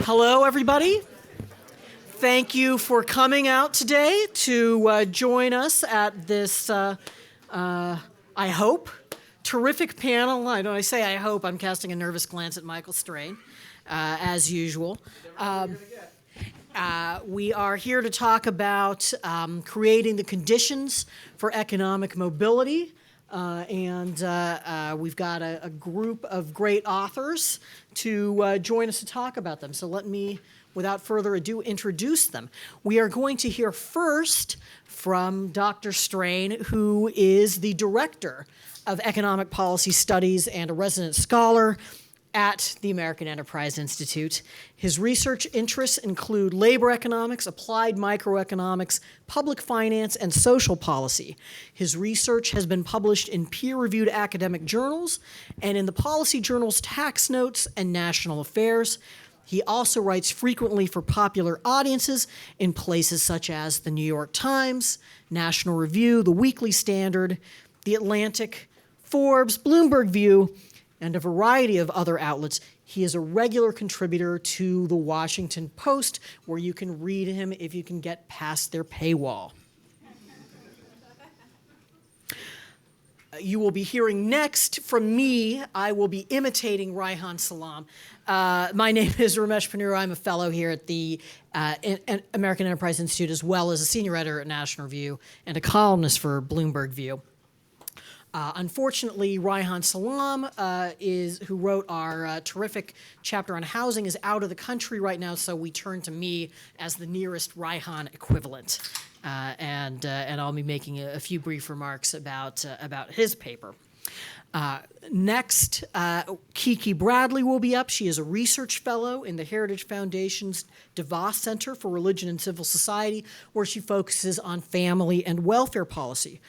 Hello, everybody. Thank you for coming out today to join us at this, I hope, terrific panel. I say I hope, I'm casting a nervous glance at Michael Strain, as usual. We are here to talk about creating the conditions for economic mobility. We've got a group of great authors to join us to talk about them. So let me, without further ado, introduce them. We are going to hear first from Dr. Strain, who is the Director of Economic Policy Studies and a resident scholar at the American Enterprise Institute. His research interests include labor economics, applied microeconomics, public finance, and social policy. His research has been published in peer-reviewed academic journals and in the policy journals Tax Notes and National Affairs. He also writes frequently for popular audiences in places such as the New York Times, National Review, the Weekly Standard, The Atlantic, Forbes, Bloomberg View, and a variety of other outlets. He is a regular contributor to the Washington Post, where you can read him if you can get past their paywall. You will be hearing next from me. I will be imitating Reihan Salam. My name is Ramesh Ponnuru. I'm a fellow here at the American Enterprise Institute, as well as a senior editor at National Review and a columnist for Bloomberg View. Unfortunately, Reihan Salam, who wrote our terrific chapter on housing, is out of the country right now, so we turn to me as the nearest Reihan equivalent. And I'll be making a few brief remarks about his paper. Next, Kiki Bradley will be up. She is a research fellow in the Heritage Foundation's DeVos Center for Religion and Civil Society, where she focuses on family and welfare policy.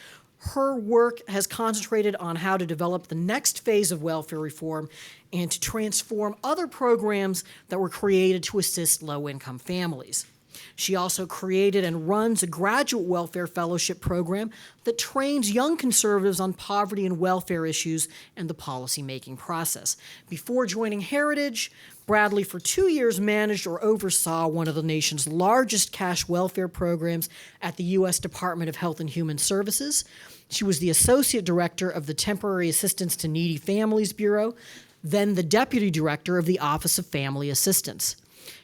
Her work has concentrated on how to develop the next phase of welfare reform and to transform other programs that were created to assist low-income families. She also created and runs a graduate welfare fellowship program that trains young conservatives on poverty and welfare issues and the policymaking process. Before joining Heritage, Bradley for 2 years managed or oversaw one of the nation's largest cash welfare programs at the U.S. Department of Health and Human Services. She was the associate director of the Temporary Assistance to Needy Families Bureau, then the deputy director of the Office of Family Assistance.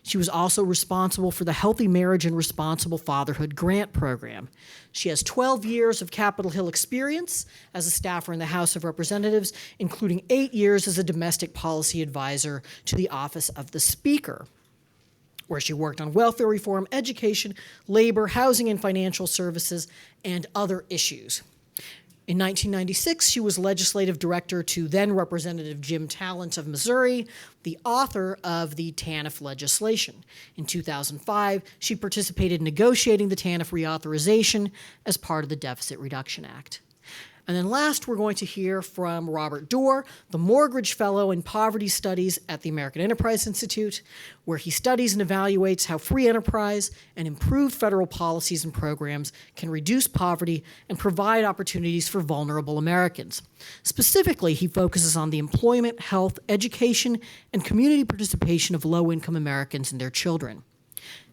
She was also responsible for the Healthy Marriage and Responsible Fatherhood Grant Program. She has 12 years of Capitol Hill experience as a staffer in the House of Representatives, including 8 years as a domestic policy advisor to the Office of the Speaker, where she worked on welfare reform, education, labor, housing and financial services, and other issues. In 1996, she was legislative director to then Representative Jim Talent of Missouri, the author of the TANF legislation. In 2005, she participated in negotiating the TANF reauthorization as part of the Deficit Reduction Act. And then last, we're going to hear from Robert Doar, the Morgridge Fellow in Poverty Studies at the American Enterprise Institute, where he studies and evaluates how free enterprise and improved federal policies and programs can reduce poverty and provide opportunities for vulnerable Americans. Specifically, he focuses on the employment, health, education, and community participation of low-income Americans and their children.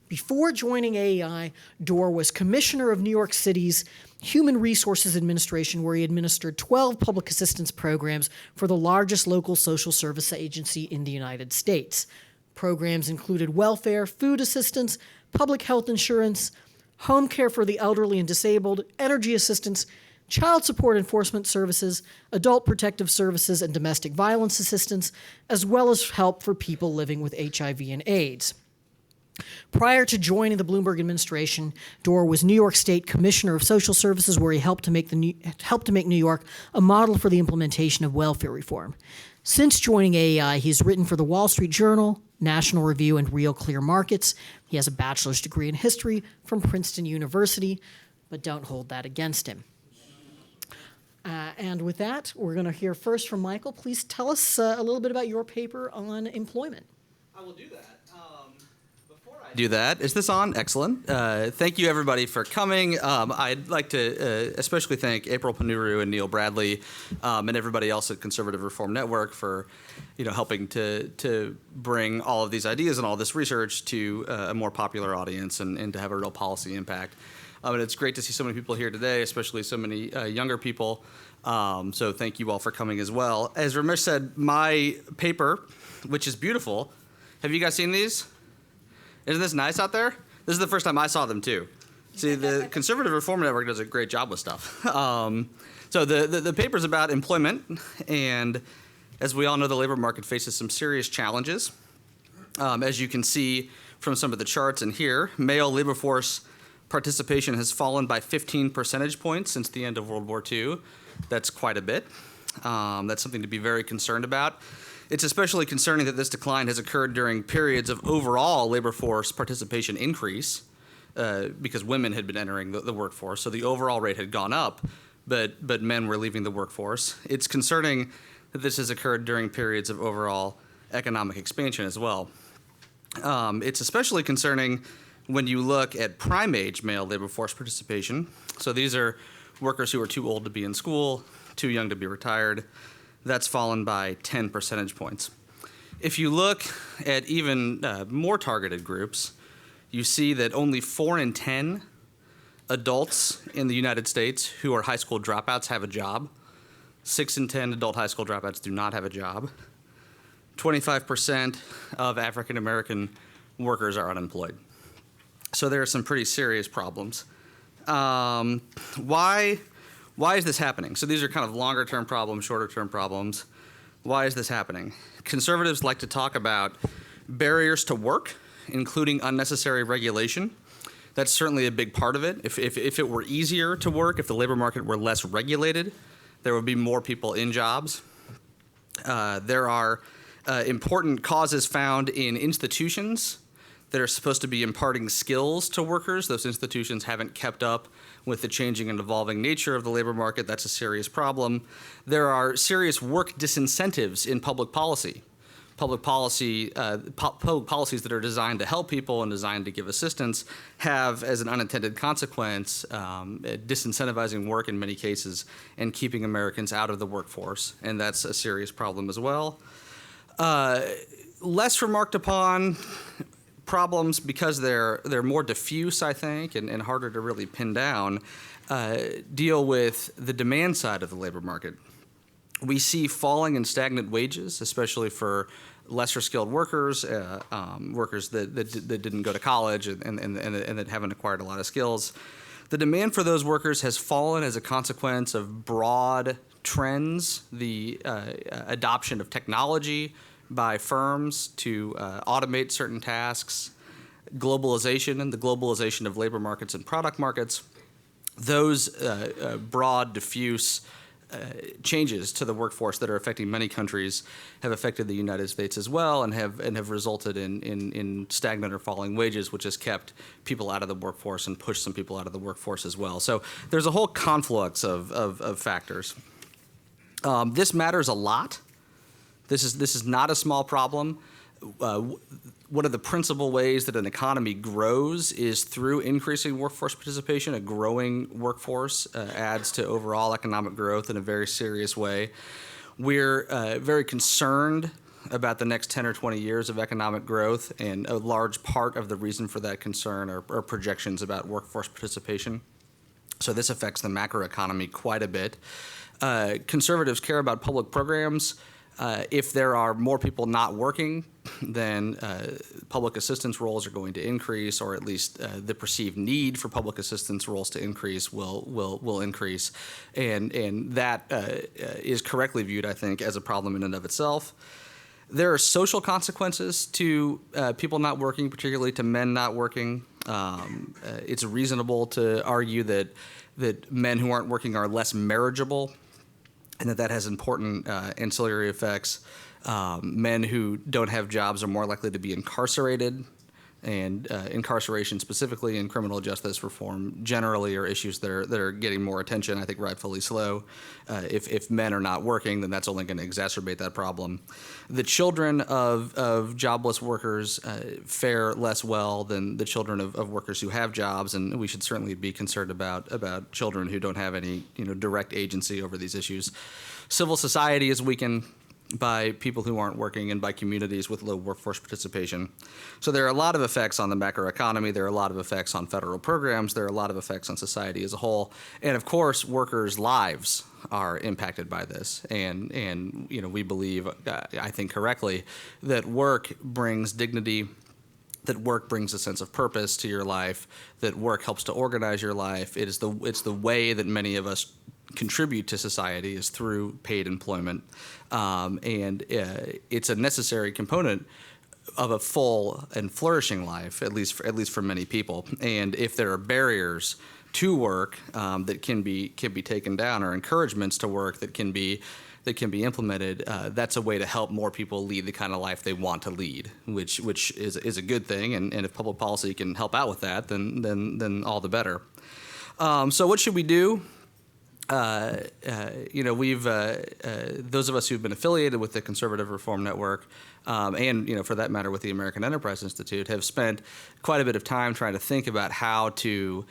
Before joining AEI, Doar was commissioner of New York City's Human Resources Administration, where he administered 12 public assistance programs for the largest local social service agency in the United States. Programs included welfare, food assistance, public health insurance, home care for the elderly and disabled, energy assistance, child support enforcement services, adult protective services, and domestic violence assistance, as well as help for people living with HIV and AIDS. Prior to joining the Bloomberg administration, Doar was New York State Commissioner of Social Services, where he helped to make New York a model for the implementation of welfare reform. Since joining AEI, he's written for the Wall Street Journal, National Review, and Real Clear Markets. He has a bachelor's degree in history from Princeton University, but don't hold that against him. And with that, we're going to hear first from Michael. Please tell us a little bit about your paper on employment. I will do that. Before I Do that. Is this on? Excellent. Thank you, everybody, for coming. I'd like to especially thank April Ponnuru and Neil Bradley and everybody else at Conservative Reform Network for helping to bring all of these ideas and all this research to a more popular audience and to have a real policy impact. And it's great to see so many people here today, especially so many younger people. So thank you all for coming as well. As Ramesh said, my paper, which is beautiful, have you guys seen these? Isn't this nice out there? This is the first time I saw them too. See, the Conservative Reform Network does a great job with stuff. So the paper's about employment, and as we all know, the labor market faces some serious challenges. As you can see from some of the charts in here, male labor force participation has fallen by 15 percentage points since the end of World War II. That's quite a bit. That's something to be very concerned about. It's especially concerning that this decline has occurred during periods of overall labor force participation increase because women had been entering the workforce, so the overall rate had gone up, but men were leaving the workforce. It's concerning that this has occurred during periods of overall economic expansion as well. It's especially concerning when you look at prime age male labor force participation. So these are workers who are too old to be in school, too young to be retired. That's fallen by 10 percentage points. If you look at even more targeted groups, you see that only 4 in 10 adults in the United States who are high school dropouts have a job. 6 in 10 adult high school dropouts do not have a job. 25% of African American workers are unemployed. So there are some pretty serious problems. Why is this happening? So these are kind of longer-term problems, shorter-term problems. Why is this happening? Conservatives like to talk about barriers to work, including unnecessary regulation. That's certainly a big part of it. If it were easier to work, if the labor market were less regulated, there would be more people in jobs. There are important causes found in institutions that are supposed to be imparting skills to workers. Those institutions haven't kept up with the changing and evolving nature of the labor market. That's a serious problem. There are serious work disincentives in public policy. Public policies that are designed to help people and designed to give assistance have, as an unintended consequence, disincentivizing work in many cases and keeping Americans out of the workforce, and that's a serious problem as well. Less remarked upon problems because they're more diffuse, I think, and harder to really pin down, deal with the demand side of the labor market. We see falling and stagnant wages, especially for lesser skilled workers, workers that didn't go to college and that haven't acquired a lot of skills. The demand for those workers has fallen as a consequence of broad trends, the adoption of technology by firms to automate certain tasks, globalization and the globalization of labor markets and product markets. Those broad, diffuse changes to the workforce that are affecting many countries have affected the United States as well, and have resulted in stagnant or falling wages, which has kept people out of the workforce and pushed some people out of the workforce as well. So there's a whole conflux of factors. This matters a lot. This is not a small problem. One of the principal ways that an economy grows is through increasing workforce participation. A growing workforce adds to overall economic growth in a very serious way. We're very concerned about the next 10 or 20 years of economic growth, and a large part of the reason for that concern are projections about workforce participation. So this affects the macroeconomy quite a bit. Conservatives care about public programs. If there are more people not working, then public assistance roles are going to increase, or at least the perceived need for public assistance roles to increase will increase, and that is correctly viewed, I think, as a problem in and of itself. There are social consequences to people not working, particularly to men not working. It's reasonable to argue that men who aren't working are less marriageable, and that has important ancillary effects. Men who don't have jobs are more likely to be incarcerated, and incarceration specifically and criminal justice reform generally are issues that are getting more attention, I think rightfully so. If men are not working, then that's only going to exacerbate that problem. The children of jobless workers fare less well than the children of workers who have jobs, and we should certainly be concerned about children who don't have any direct agency over these issues. Civil society is weakened by people who aren't working and by communities with low workforce participation. So there are a lot of effects on the macroeconomy. There are a lot of effects on federal programs. There are a lot of effects on society as a whole. And of course, workers' lives are impacted by this. And we believe, I think correctly, that work brings dignity, that work brings a sense of purpose to your life, that work helps to organize your life. It's the way that many of us contribute to society is through paid employment, and it's a necessary component of a full and flourishing life, at least for many people. And if there are barriers to work that can be taken down, or encouragements to work that can be implemented, that's a way to help more people lead the kind of life they want to lead, which is a good thing. And if public policy can help out with that, then all the better. So what should we do? We've those of us who've been affiliated with the Conservative Reform Network, and for that matter with the American Enterprise Institute, have spent quite a bit of time trying to think about how to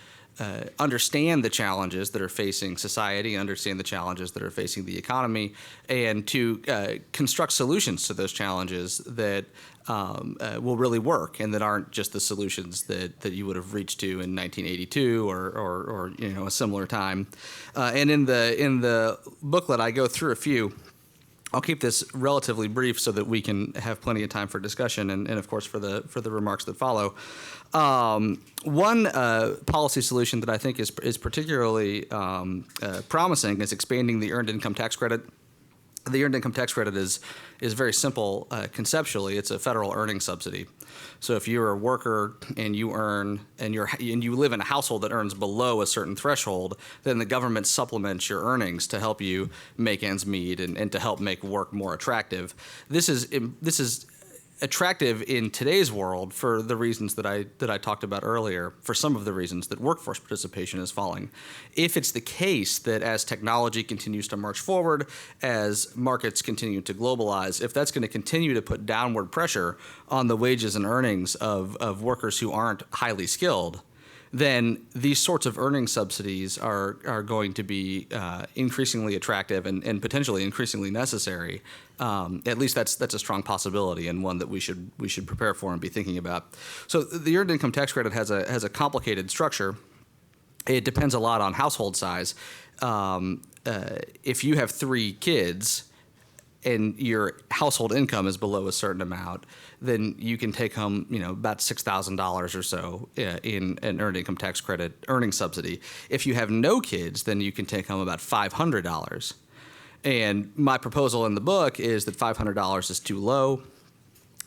understand the challenges that are facing society, understand the challenges that are facing the economy, and to construct solutions to those challenges that will really work, and that aren't just the solutions that you would have reached to in 1982 or a similar time. And in the booklet, I go through a few. I'll keep this relatively brief so that we can have plenty of time for discussion and of course for the remarks that follow. One policy solution that I think is particularly promising is expanding the earned income tax credit. The earned income tax credit is very simple conceptually. It's a federal earnings subsidy. So if you're a worker and you earn and you live in a household that earns below a certain threshold, then the government supplements your earnings to help you make ends meet and to help make work more attractive. This is attractive in today's world for the reasons that I talked about earlier, for some of the reasons that workforce participation is falling. If it's the case that as technology continues to march forward, as markets continue to globalize, if that's going to continue to put downward pressure on the wages and earnings of workers who aren't highly skilled, then these sorts of earning subsidies are going to be increasingly attractive and potentially increasingly necessary. At least that's a strong possibility, and one that we should prepare for and be thinking about. So the earned income tax credit has a complicated structure. It depends a lot on household size. If you have 3 kids and your household income is below a certain amount, then you can take home, about $6,000 or so in an earned income tax credit earning subsidy. If you have no kids, then you can take home about $500. And my proposal in the book is that $500 is too low,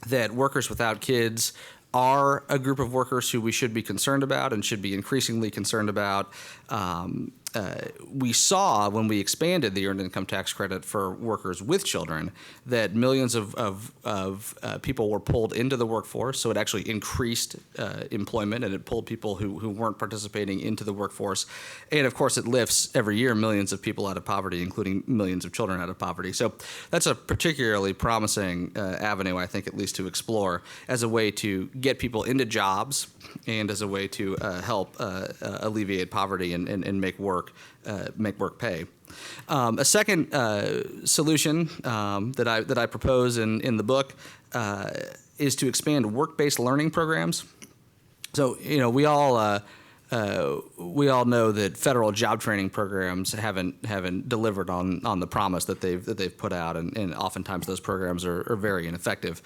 that workers without kids are a group of workers who we should be concerned about and should be increasingly concerned about. We saw when we expanded the earned income tax credit for workers with children that millions of people were pulled into the workforce. So it actually increased employment, and it pulled people who weren't participating into the workforce. And of course, it lifts every year millions of people out of poverty, including millions of children out of poverty. So that's a particularly promising avenue, I think, at least to explore as a way to get people into jobs and as a way to help alleviate poverty and make work pay. A second solution that I propose in the book is to expand work-based learning programs. So we all know that federal job training programs haven't delivered on the promise that they've put out, and oftentimes those programs are very ineffective.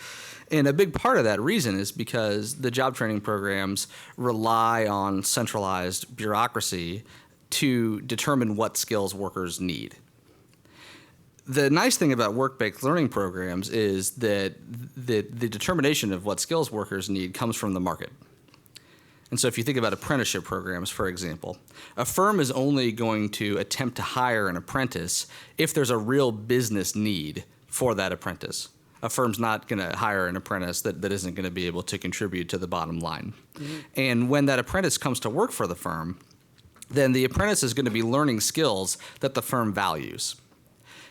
And a big part of that reason is because the job training programs rely on centralized bureaucracy to determine what skills workers need. The nice thing about work-based learning programs is that the determination of what skills workers need comes from the market. And so if you think about apprenticeship programs, for example, a firm is only going to attempt to hire an apprentice if there's a real business need for that apprentice. A firm's not going to hire an apprentice that isn't going to be able to contribute to the bottom line. And when that apprentice comes to work for the firm, then the apprentice is going to be learning skills that the firm values.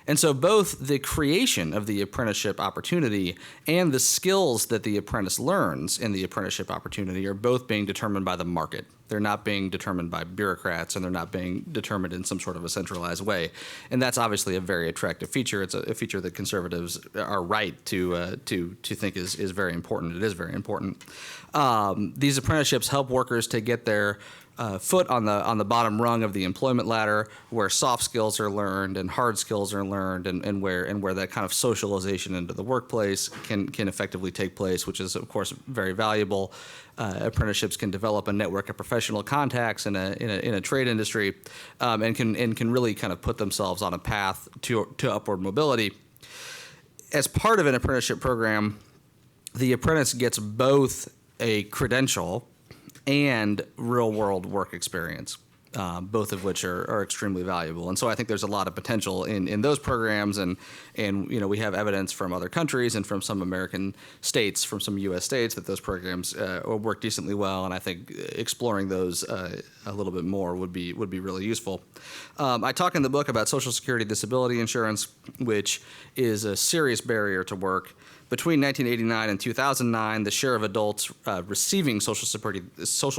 And so both the creation of the apprenticeship opportunity and the skills that the apprentice learns in the apprenticeship opportunity are both being determined by the market. They're not being determined by bureaucrats, and they're not being determined in some sort of a centralized way. And that's obviously a very attractive feature. It's a feature that conservatives are right to think is very important. It is very important. These apprenticeships help workers to get their foot on the bottom rung of the employment ladder, where soft skills are learned and hard skills are learned, and where that kind of socialization into the workplace can effectively take place, which is of course very valuable. Apprenticeships can develop a network of professional contacts in a trade industry, and can really kind of put themselves on a path to upward mobility. As part of an apprenticeship program, the apprentice gets both a credential and real-world work experience, both of which are extremely valuable. And so I think there's a lot of potential in those programs, and we have evidence from other countries and from some American states, from some U.S. states, that those programs work decently well. And I think exploring those a little bit more would be really useful. I talk in the book about Social Security disability insurance, which is a serious barrier to work. Between 1989 and 2009, the share of adults receiving Social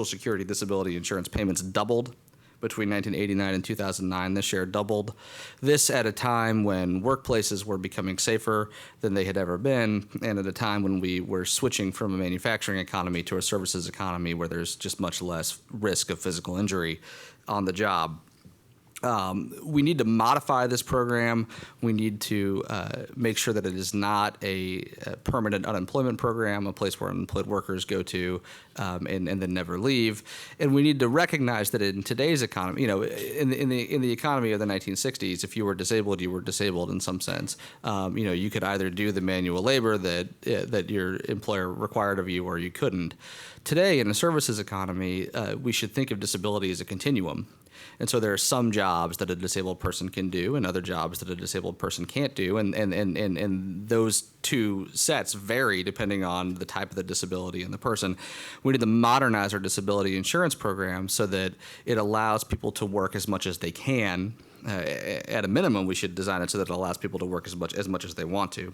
Security disability insurance payments doubled. Between 1989 and 2009, the share doubled. This at a time when workplaces were becoming safer than they had ever been, and at a time when we were switching from a manufacturing economy to a services economy where there's just much less risk of physical injury on the job. We need to modify this program. We need to make sure that it is not a permanent unemployment program, a place where unemployed workers go to and then never leave. And we need to recognize that in today's economy, in the economy of the 1960s, if you were disabled, you were disabled in some sense. You could either do the manual labor that your employer required of you, or you couldn't. Today, in a services economy, we should think of disability as a continuum. And so there are some jobs that a disabled person can do and other jobs that a disabled person can't do. And those two sets vary depending on the type of the disability and the person. We need to modernize our disability insurance program so that it allows people to work as much as they can. At a minimum, we should design it so that it allows people to work as much as they want to.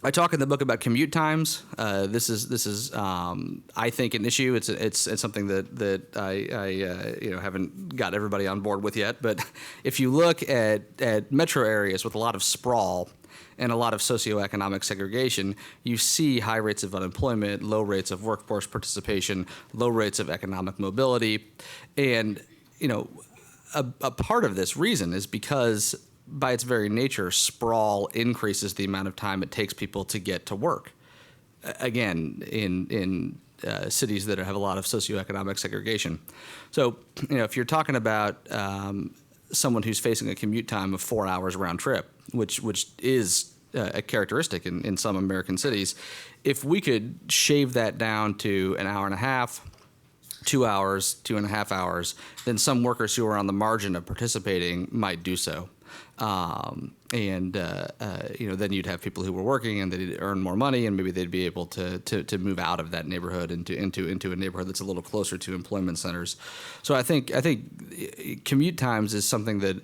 I talk in the book about commute times. This is I think an issue. It's something that I haven't got everybody on board with yet. But if you look at metro areas with a lot of sprawl and a lot of socioeconomic segregation, you see high rates of unemployment, low rates of workforce participation, low rates of economic mobility, and a part of this reason is because, by its very nature, sprawl increases the amount of time it takes people to get to work. Again, in cities that have a lot of socioeconomic segregation. So, if you're talking about someone who's facing a commute time of 4 hours round trip, which is a characteristic in some American cities, if we could shave that down to an hour and a half, 2 hours, 2.5 hours, then some workers who are on the margin of participating might do so. Then you'd have people who were working and they'd earn more money, and maybe they'd be able to move out of that neighborhood into a neighborhood that's a little closer to employment centers. So I think commute times is something that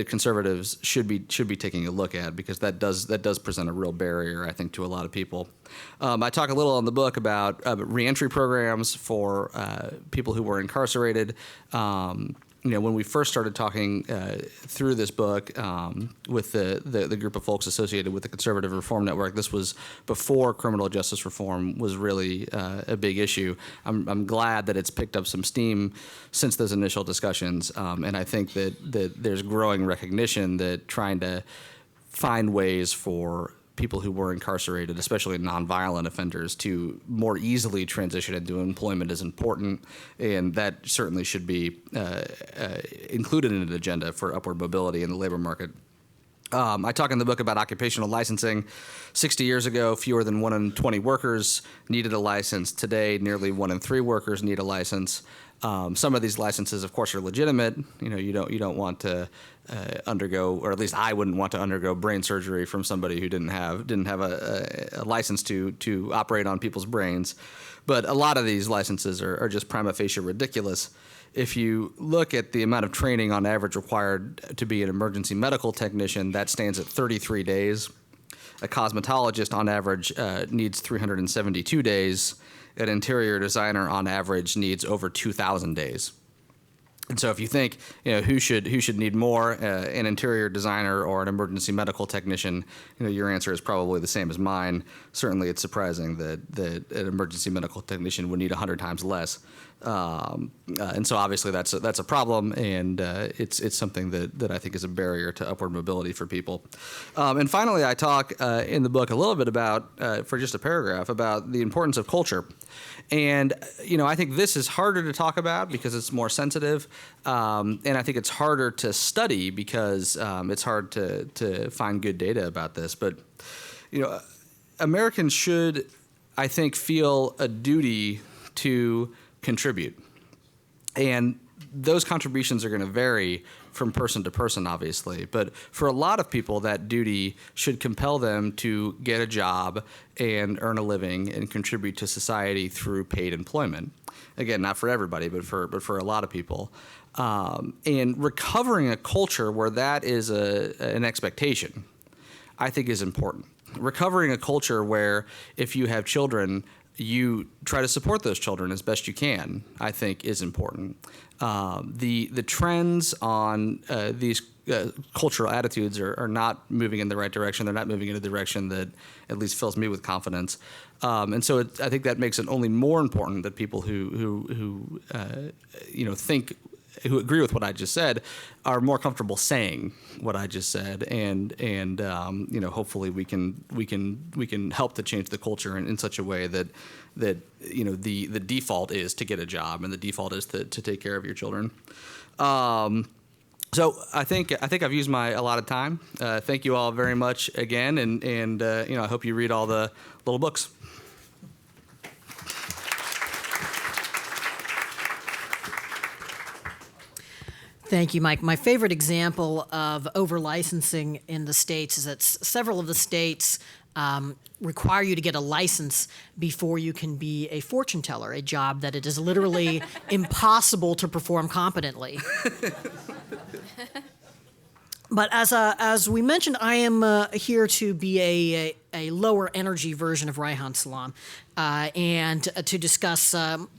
conservatives should be taking a look at, because that does present a real barrier, I think, to a lot of people. I talk a little in the book about reentry programs for people who were incarcerated. When we first started talking through this book with the group of folks associated with the Conservative Reform Network, this was before criminal justice reform was really a big issue. I'm glad that it's picked up some steam since those initial discussions, and I think that there's growing recognition that trying to find ways for people who were incarcerated, especially nonviolent offenders, to more easily transition into employment is important, and that certainly should be included in an agenda for upward mobility in the labor market. I talk in the book about occupational licensing. 60 years ago, fewer than 1 in 20 workers needed a license. Today, nearly 1 in 3 workers need a license. Some of these licenses, of course, are legitimate. You don't want to undergo, or at least I wouldn't want to undergo brain surgery from somebody who didn't have a license to operate on people's brains. But a lot of these licenses are just prima facie ridiculous. If you look at the amount of training on average required to be an emergency medical technician, that stands at 33 days. A cosmetologist on average needs 372 days. An interior designer on average needs over 2,000 days. And so if you think, who should need more, an interior designer or an emergency medical technician, your answer is probably the same as mine. Certainly it's surprising that an emergency medical technician would need 100 times less. And so obviously that's a problem, and it's something that I think is a barrier to upward mobility for people. And finally, I talk in the book a little bit about, for just a paragraph, about the importance of culture. And, I think this is harder to talk about because it's more sensitive. And I think it's harder to study because it's hard to find good data about this. But, Americans should, I think, feel a duty to contribute. And those contributions are going to vary from person to person, obviously. But for a lot of people, that duty should compel them to get a job and earn a living and contribute to society through paid employment. Again, not for everybody, but for a lot of people. And recovering a culture where that is an expectation, I think, is important. Recovering a culture where if you have children, you try to support those children as best you can, I think, is important. The trends on these cultural attitudes are not moving in the right direction. They're not moving in a direction that at least fills me with confidence. And so I think that makes it only more important that people who agree with what I just said are more comfortable saying what I just said, and hopefully we can help to change the culture in such a way that the default is to get a job and the default is to take care of your children. So I think I've used my allotted time. Thank you all very much again, and I hope you read all the little books. Thank you, Mike. My favorite example of over-licensing in the states is that several of the states require you to get a license before you can be a fortune teller, a job that it is literally impossible to perform competently. But as we mentioned, I am here to be a lower energy version of Reihan Salam and to discuss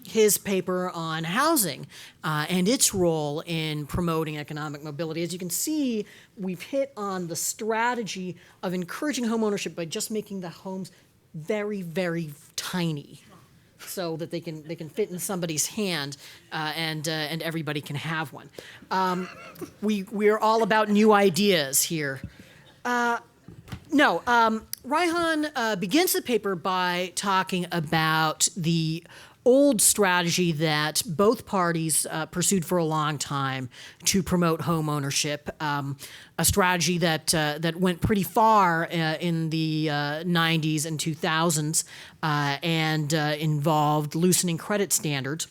his paper on housing and its role in promoting economic mobility. As you can see, we've hit on the strategy of encouraging homeownership by just making the homes very, very tiny, so that they can fit in somebody's hand and everybody can have one. We're all about new ideas here. Reihan begins the paper by talking about the old strategy that both parties pursued for a long time to promote home ownership, a strategy that went pretty far in the 90s and 2000s and involved loosening credit standards.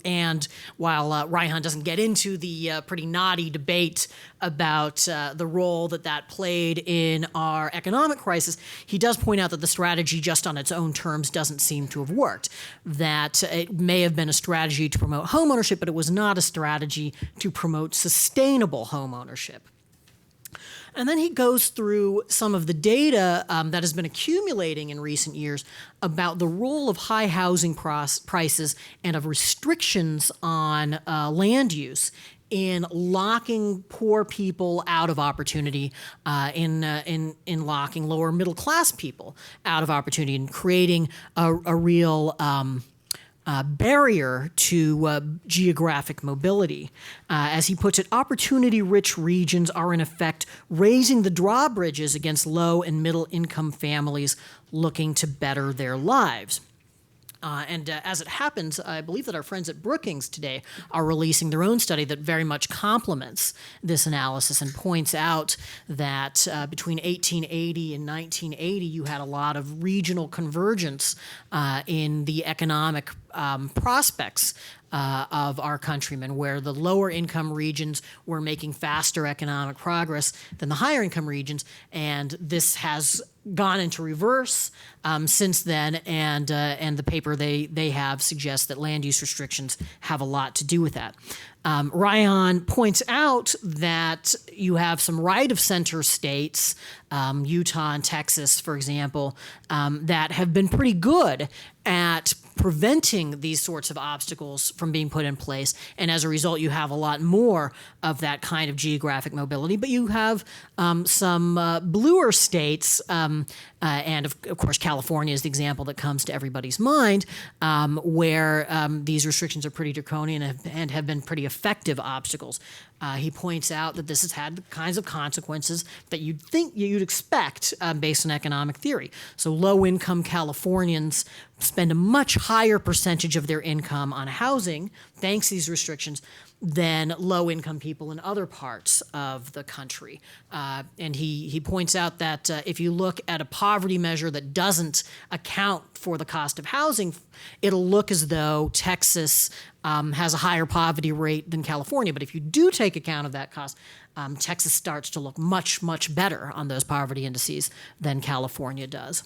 And while Reihan doesn't get into the pretty knotty debate about the role that played in our economic crisis, he does point out that the strategy just on its own terms doesn't seem to have worked, that it may have been a strategy to promote homeownership, but it was not a strategy to promote sustainable homeownership. And then he goes through some of the data that has been accumulating in recent years about the role of high housing prices and of restrictions on land use in locking poor people out of opportunity, in locking lower middle class people out of opportunity, and creating a real barrier to geographic mobility. As he puts it, opportunity-rich regions are in effect raising the drawbridges against low and middle-income families looking to better their lives. As it happens, I believe that our friends at Brookings today are releasing their own study that very much complements this analysis and points out that between 1880 and 1980, you had a lot of regional convergence in the economic prospects of our countrymen, where the lower income regions were making faster economic progress than the higher income regions, and this has gone into reverse since then, and the paper they have suggests that land use restrictions have a lot to do with that. Reihan points out that you have some right-of-center states, Utah and Texas, for example, that have been pretty good at preventing these sorts of obstacles from being put in place. And as a result, you have a lot more of that kind of geographic mobility. But you have some bluer states, and of course, California is the example that comes to everybody's mind, where these restrictions are pretty draconian and have been pretty effective obstacles. He points out that this has had the kinds of consequences that you'd expect based on economic theory. So low-income Californians spend a much higher percentage of their income on housing, thanks to these restrictions, than low-income people in other parts of the country. And he points out that if you look at a poverty measure that doesn't account for the cost of housing, it'll look as though Texas has a higher poverty rate than California. But if you do take account of that cost, Texas starts to look much, much better on those poverty indices than California does.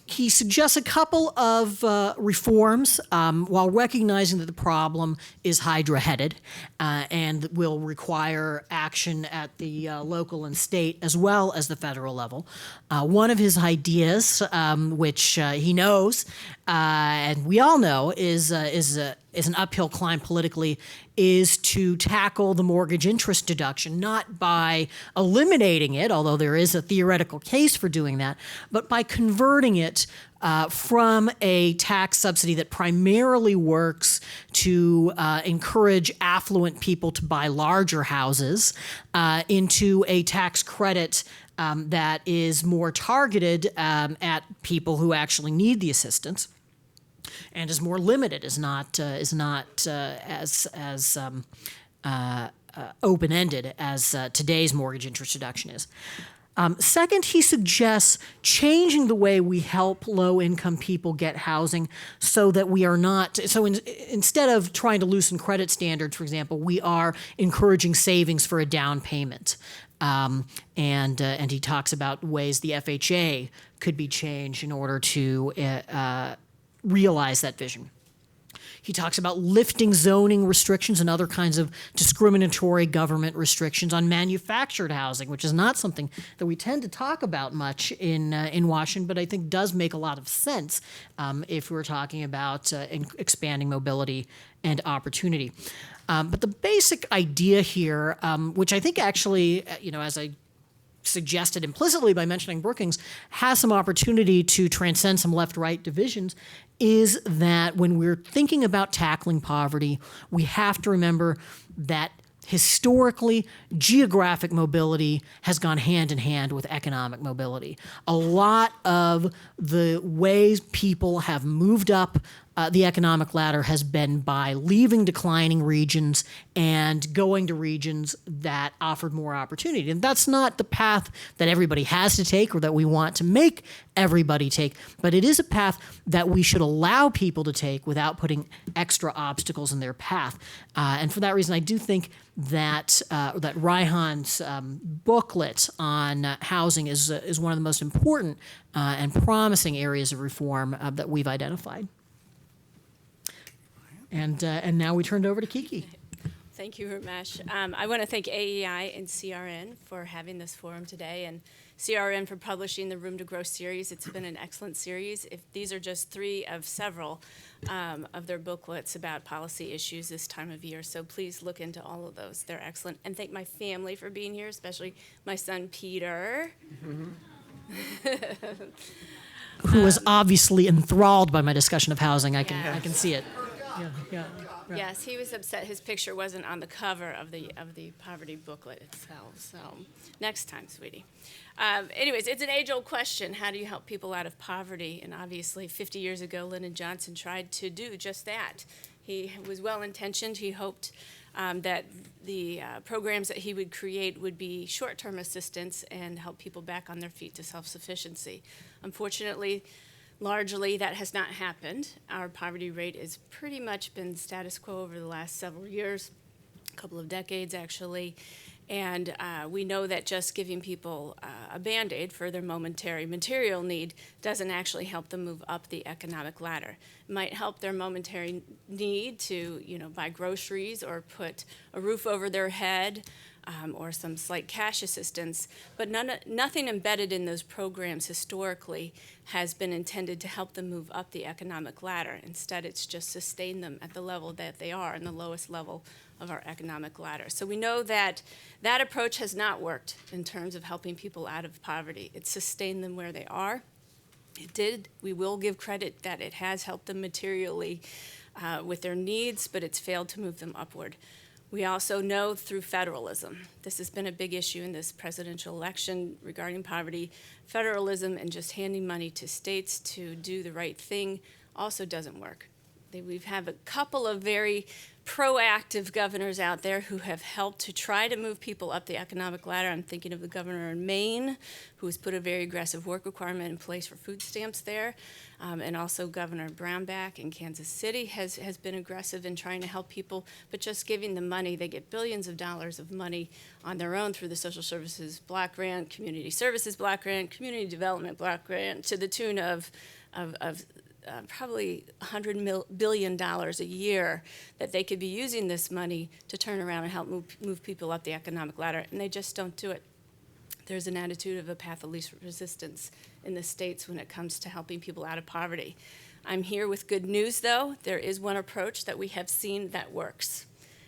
He suggests a couple of reforms while recognizing that the problem is hydra-headed and will require action at the local and state as well as the federal level. One of his ideas, which he knows and we all know is an uphill climb politically, is to tackle the mortgage interest deduction, not by eliminating it, although there is a theoretical case for doing that, but by converting it from a tax subsidy that primarily works to encourage affluent people to buy larger houses into a tax credit that is more targeted at people who actually need the assistance, and is more limited, is not as open-ended as today's mortgage interest deduction is. Second, he suggests changing the way we help low-income people get housing so that we are not, instead of trying to loosen credit standards, for example, we are encouraging savings for a down payment. And he talks about ways the FHA could be changed in order to realize that vision. He talks about lifting zoning restrictions and other kinds of discriminatory government restrictions on manufactured housing, which is not something that we tend to talk about much in Washington, but I think does make a lot of sense if we're talking about expanding mobility and opportunity. But the basic idea here, which I think actually, as I suggested implicitly by mentioning Brookings, has some opportunity to transcend some left-right divisions, is that when we're thinking about tackling poverty, we have to remember that historically, geographic mobility has gone hand in hand with economic mobility. A lot of the ways people have moved up the economic ladder has been by leaving declining regions and going to regions that offered more opportunity. And that's not the path that everybody has to take or that we want to make everybody take, but it is a path that we should allow people to take without putting extra obstacles in their path. And for that reason, I do think that that Reihan's booklet on housing is one of the most important and promising areas of reform that we've identified. And now we turn it over to Kiki. Thank you, Ramesh. I want to thank AEI and CRN for having this forum today, and CRN for publishing the Room to Grow series. It's been an excellent series. These are just 3 of several of their booklets about policy issues this time of year, so please look into all of those. They're excellent. And thank my family for being here, especially my son, Peter. Who was obviously enthralled by my discussion of housing. I can see it. Yeah. Yes, he was upset his picture wasn't on the cover of the poverty booklet itself. So next time, sweetie. Anyways, it's an age-old question. How do you help people out of poverty? And obviously, 50 years ago, Lyndon Johnson tried to do just that. He was well-intentioned. He hoped that the programs that he would create would be short-term assistance and help people back on their feet to self-sufficiency. Unfortunately, largely that has not happened. Our poverty rate has pretty much been status quo over the last several years, a couple of decades actually. And we know that just giving people a Band-Aid for their momentary material need doesn't actually help them move up the economic ladder. It might help their momentary need to, buy groceries or put a roof over their head, or some slight cash assistance, but nothing embedded in those programs historically has been intended to help them move up the economic ladder. Instead, it's just sustain them at the level that they are, in the lowest level of our economic ladder. So we know that that approach has not worked in terms of helping people out of poverty. It sustained them where they are. It did. We will give credit that it has helped them materially with their needs, but it's failed to move them upward. We also know through federalism, this has been a big issue in this presidential election regarding poverty, federalism and just handing money to states to do the right thing also doesn't work. We've had a couple of very proactive governors out there who have helped to try to move people up the economic ladder. I'm thinking of the governor in Maine, who has put a very aggressive work requirement in place for food stamps there. And also Governor Brownback in Kansas City has been aggressive in trying to help people, but just giving them money. They get billions of dollars of money on their own through the Social Services Block Grant, Community Services Block Grant, Community Development Block Grant, to the tune of probably $100 billion a year that they could be using this money to turn around and help move people up the economic ladder, and they just don't do it. There's an attitude of a path of least resistance in the states when it comes to helping people out of poverty. I'm here with good news, though. There is one approach that we have seen that works,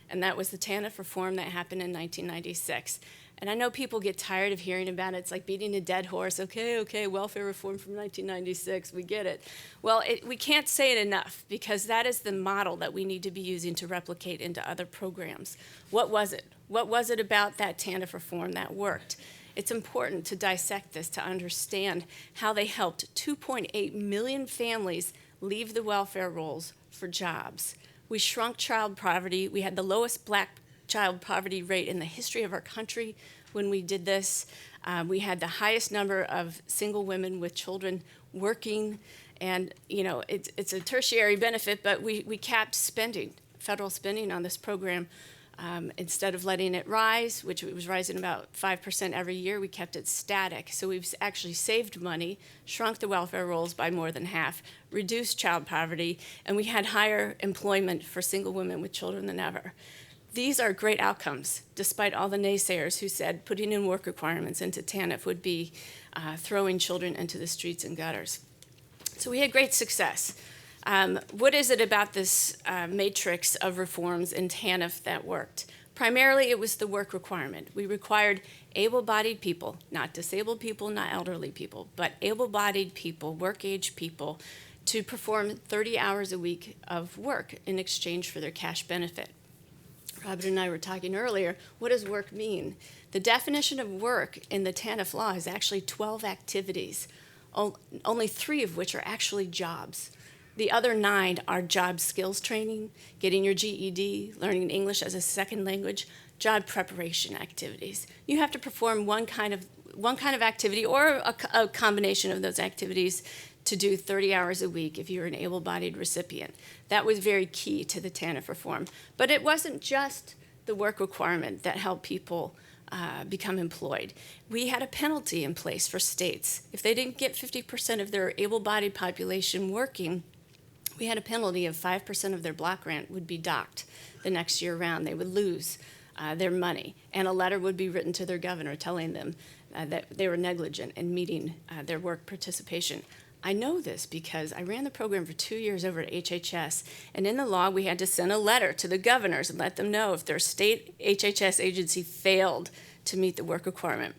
and that was the TANF reform that happened in 1996. And I know people get tired of hearing about it. It's like beating a dead horse. Okay, welfare reform from 1996, we get it. Well, we can't say it enough, because that is the model that we need to be using to replicate into other programs. What was it? What was it about that TANF reform that worked? It's important to dissect this to understand how they helped 2.8 million families leave the welfare rolls for jobs. We shrunk child poverty. We had the lowest black child poverty rate in the history of our country when we did this. We had the highest number of single women with children working, and it's a tertiary benefit, but we capped spending, federal spending on this program. Instead of letting it rise, which it was rising about 5% every year, we kept it static. So we've actually saved money, shrunk the welfare rolls by more than half, reduced child poverty, and we had higher employment for single women with children than ever. These are great outcomes, despite all the naysayers who said putting in work requirements into TANF would be throwing children into the streets and gutters. So we had great success. What is it about this matrix of reforms in TANF that worked? Primarily, it was the work requirement. We required able-bodied people, not disabled people, not elderly people, but able-bodied people, work-age people, to perform 30 hours a week of work in exchange for their cash benefit. Robert and I were talking earlier, what does work mean? The definition of work in the TANF law is actually 12 activities, only 3 of which are actually jobs. The other 9 are job skills training, getting your GED, learning English as a second language, job preparation activities. You have to perform one kind of activity or a combination of those activities to do 30 hours a week if you're an able-bodied recipient. That was very key to the TANF reform. But it wasn't just the work requirement that helped people become employed. We had a penalty in place for states. If they didn't get 50% of their able-bodied population working, we had a penalty of 5% of their block grant would be docked the next year round. They would lose their money, and a letter would be written to their governor telling them that they were negligent in meeting their work participation. I know this because I ran the program for 2 years over at HHS, and in the law we had to send a letter to the governors and let them know if their state HHS agency failed to meet the work requirement.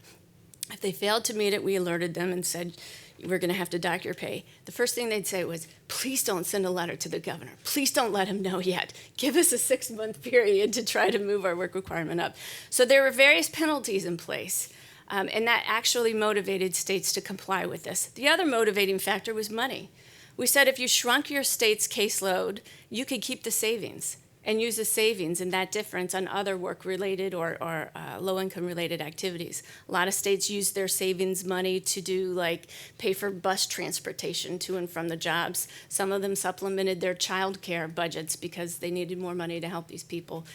If they failed to meet it, we alerted them and said, we're going to have to dock your pay. The first thing they'd say was, please don't send a letter to the governor. Please don't let him know yet. Give us a 6-month period to try to move our work requirement up. So there were various penalties in place, and that actually motivated states to comply with this. The other motivating factor was money. We said if you shrunk your state's caseload, you could keep the savings and use the savings and that difference on other work-related or low-income-related activities. A lot of states use their savings money to do, like, pay for bus transportation to and from the jobs. Some of them supplemented their child care budgets because they needed more money to help these people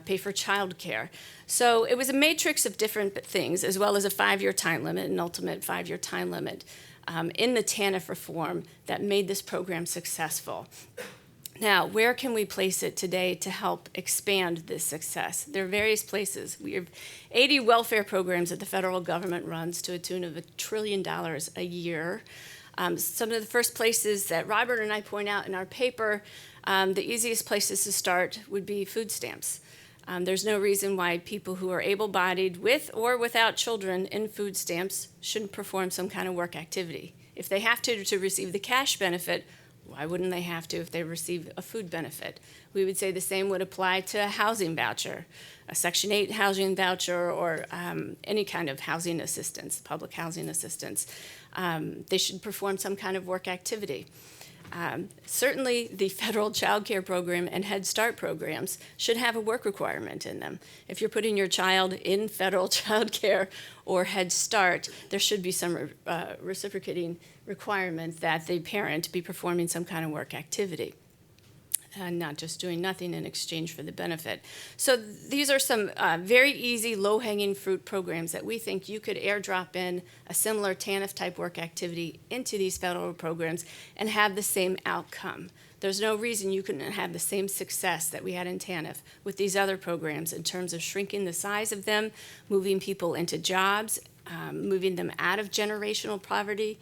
pay for child care. So it was a matrix of different things, as well as a 5-year time limit, an ultimate 5-year time limit in the TANF reform that made this program successful. Now, where can we place it today to help expand this success? There are various places. We have 80 welfare programs that the federal government runs to a tune of $1 trillion a year. Some of the first places that Robert and I point out in our paper, the easiest places to start would be food stamps. There's no reason why people who are able-bodied with or without children in food stamps shouldn't perform some kind of work activity. If they have to receive the cash benefit, why wouldn't they have to if they receive a food benefit? We would say the same would apply to a housing voucher, a Section 8 housing voucher, or any kind of housing assistance, public housing assistance. They should perform some kind of work activity. Certainly, the federal child care program and Head Start programs should have a work requirement in them. If you're putting your child in federal child care or Head Start, there should be some reciprocating requirement that the parent be performing some kind of work activity and not just doing nothing in exchange for the benefit. So these are some very easy, low-hanging fruit programs that we think you could airdrop in a similar TANF-type work activity into these federal programs and have the same outcome. There's no reason you couldn't have the same success that we had in TANF with these other programs in terms of shrinking the size of them, moving people into jobs, moving them out of generational poverty.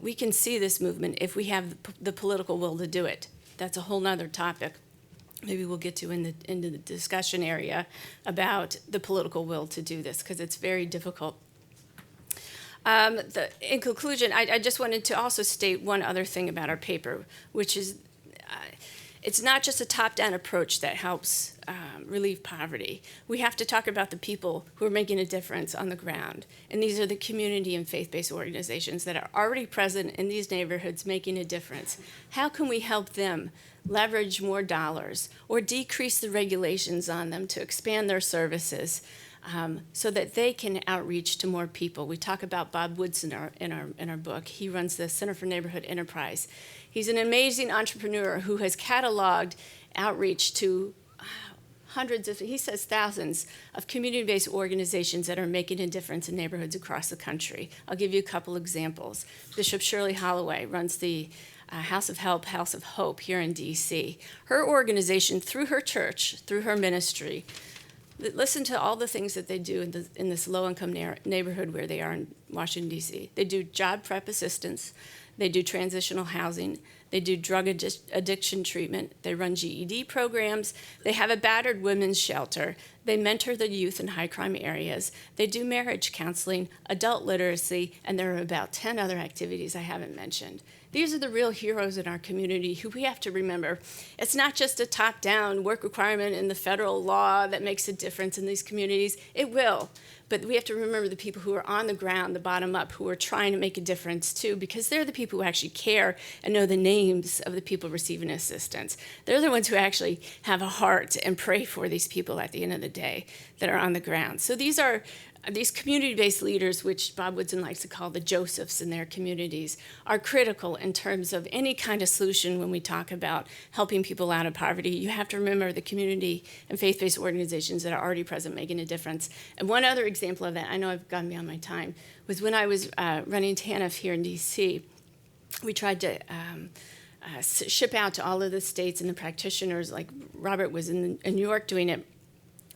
We can see this movement if we have the political will to do it. That's a whole nother topic. Maybe we'll get to into the discussion area about the political will to do this, because it's very difficult. In conclusion, I just wanted to also state one other thing about our paper, which is it's not just a top-down approach that helps relieve poverty. We have to talk about the people who are making a difference on the ground. And these are the community and faith-based organizations that are already present in these neighborhoods making a difference. How can we help them leverage more dollars or decrease the regulations on them to expand their services so that they can outreach to more people? We talk about Bob Woods in our book. He runs the Center for Neighborhood Enterprise. He's an amazing entrepreneur who has cataloged outreach to hundreds of, he says thousands, of community-based organizations that are making a difference in neighborhoods across the country. I'll give you a couple examples. Bishop Shirley Holloway runs the House of Help, House of Hope here in D.C. Her organization, through her church, through her ministry, listen to all the things that they do in this low-income neighborhood where they are in Washington, D.C. They do job prep assistance. They do transitional housing. They do drug addiction treatment. They run GED programs. They have a battered women's shelter. They mentor the youth in high-crime areas. They do marriage counseling, adult literacy, and there are about 10 other activities I haven't mentioned. These are the real heroes in our community who we have to remember. It's not just a top-down work requirement in the federal law that makes a difference in these communities. It will. But we have to remember the people who are on the ground, the bottom up, who are trying to make a difference too, because they're the people who actually care and know the names of the people receiving assistance. They're the ones who actually have a heart and pray for these people at the end of the day that are on the ground. So these community-based leaders, which Bob Woodson likes to call the Josephs in their communities, are critical in terms of any kind of solution when we talk about helping people out of poverty. You have to remember the community and faith-based organizations that are already present making a difference. And one other example of that, I know I've gone beyond my time, was when I was running TANF here in D.C., we tried to ship out to all of the states and the practitioners, like Robert was in New York doing it,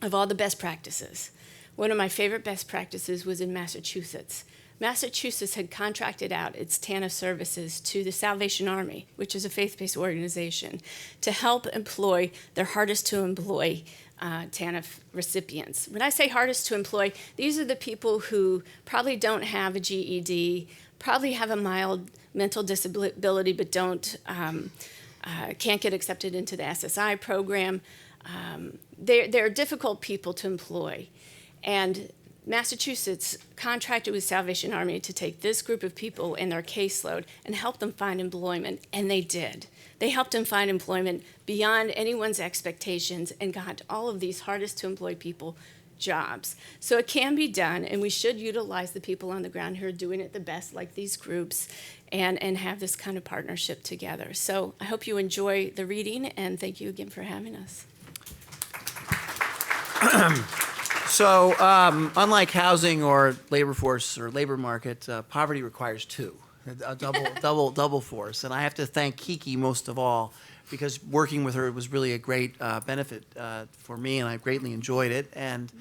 of all the best practices. One of my favorite best practices was in Massachusetts. Massachusetts had contracted out its TANF services to the Salvation Army, which is a faith-based organization, to help employ their hardest-to-employ TANF recipients. When I say hardest to employ, these are the people who probably don't have a GED, probably have a mild mental disability, but can't get accepted into the SSI program. They're difficult people to employ. And Massachusetts contracted with Salvation Army to take this group of people in their caseload and help them find employment, and they did. They helped them find employment beyond anyone's expectations and got all of these hardest to employ people jobs. So it can be done, and we should utilize the people on the ground who are doing it the best, like these groups, and have this kind of partnership together. So I hope you enjoy the reading, and thank you again for having us. So, unlike housing or labor force or labor market, poverty requires two, a double force. And I have to thank Kiki most of all, because working with her was really a great benefit for me, and I greatly enjoyed it. And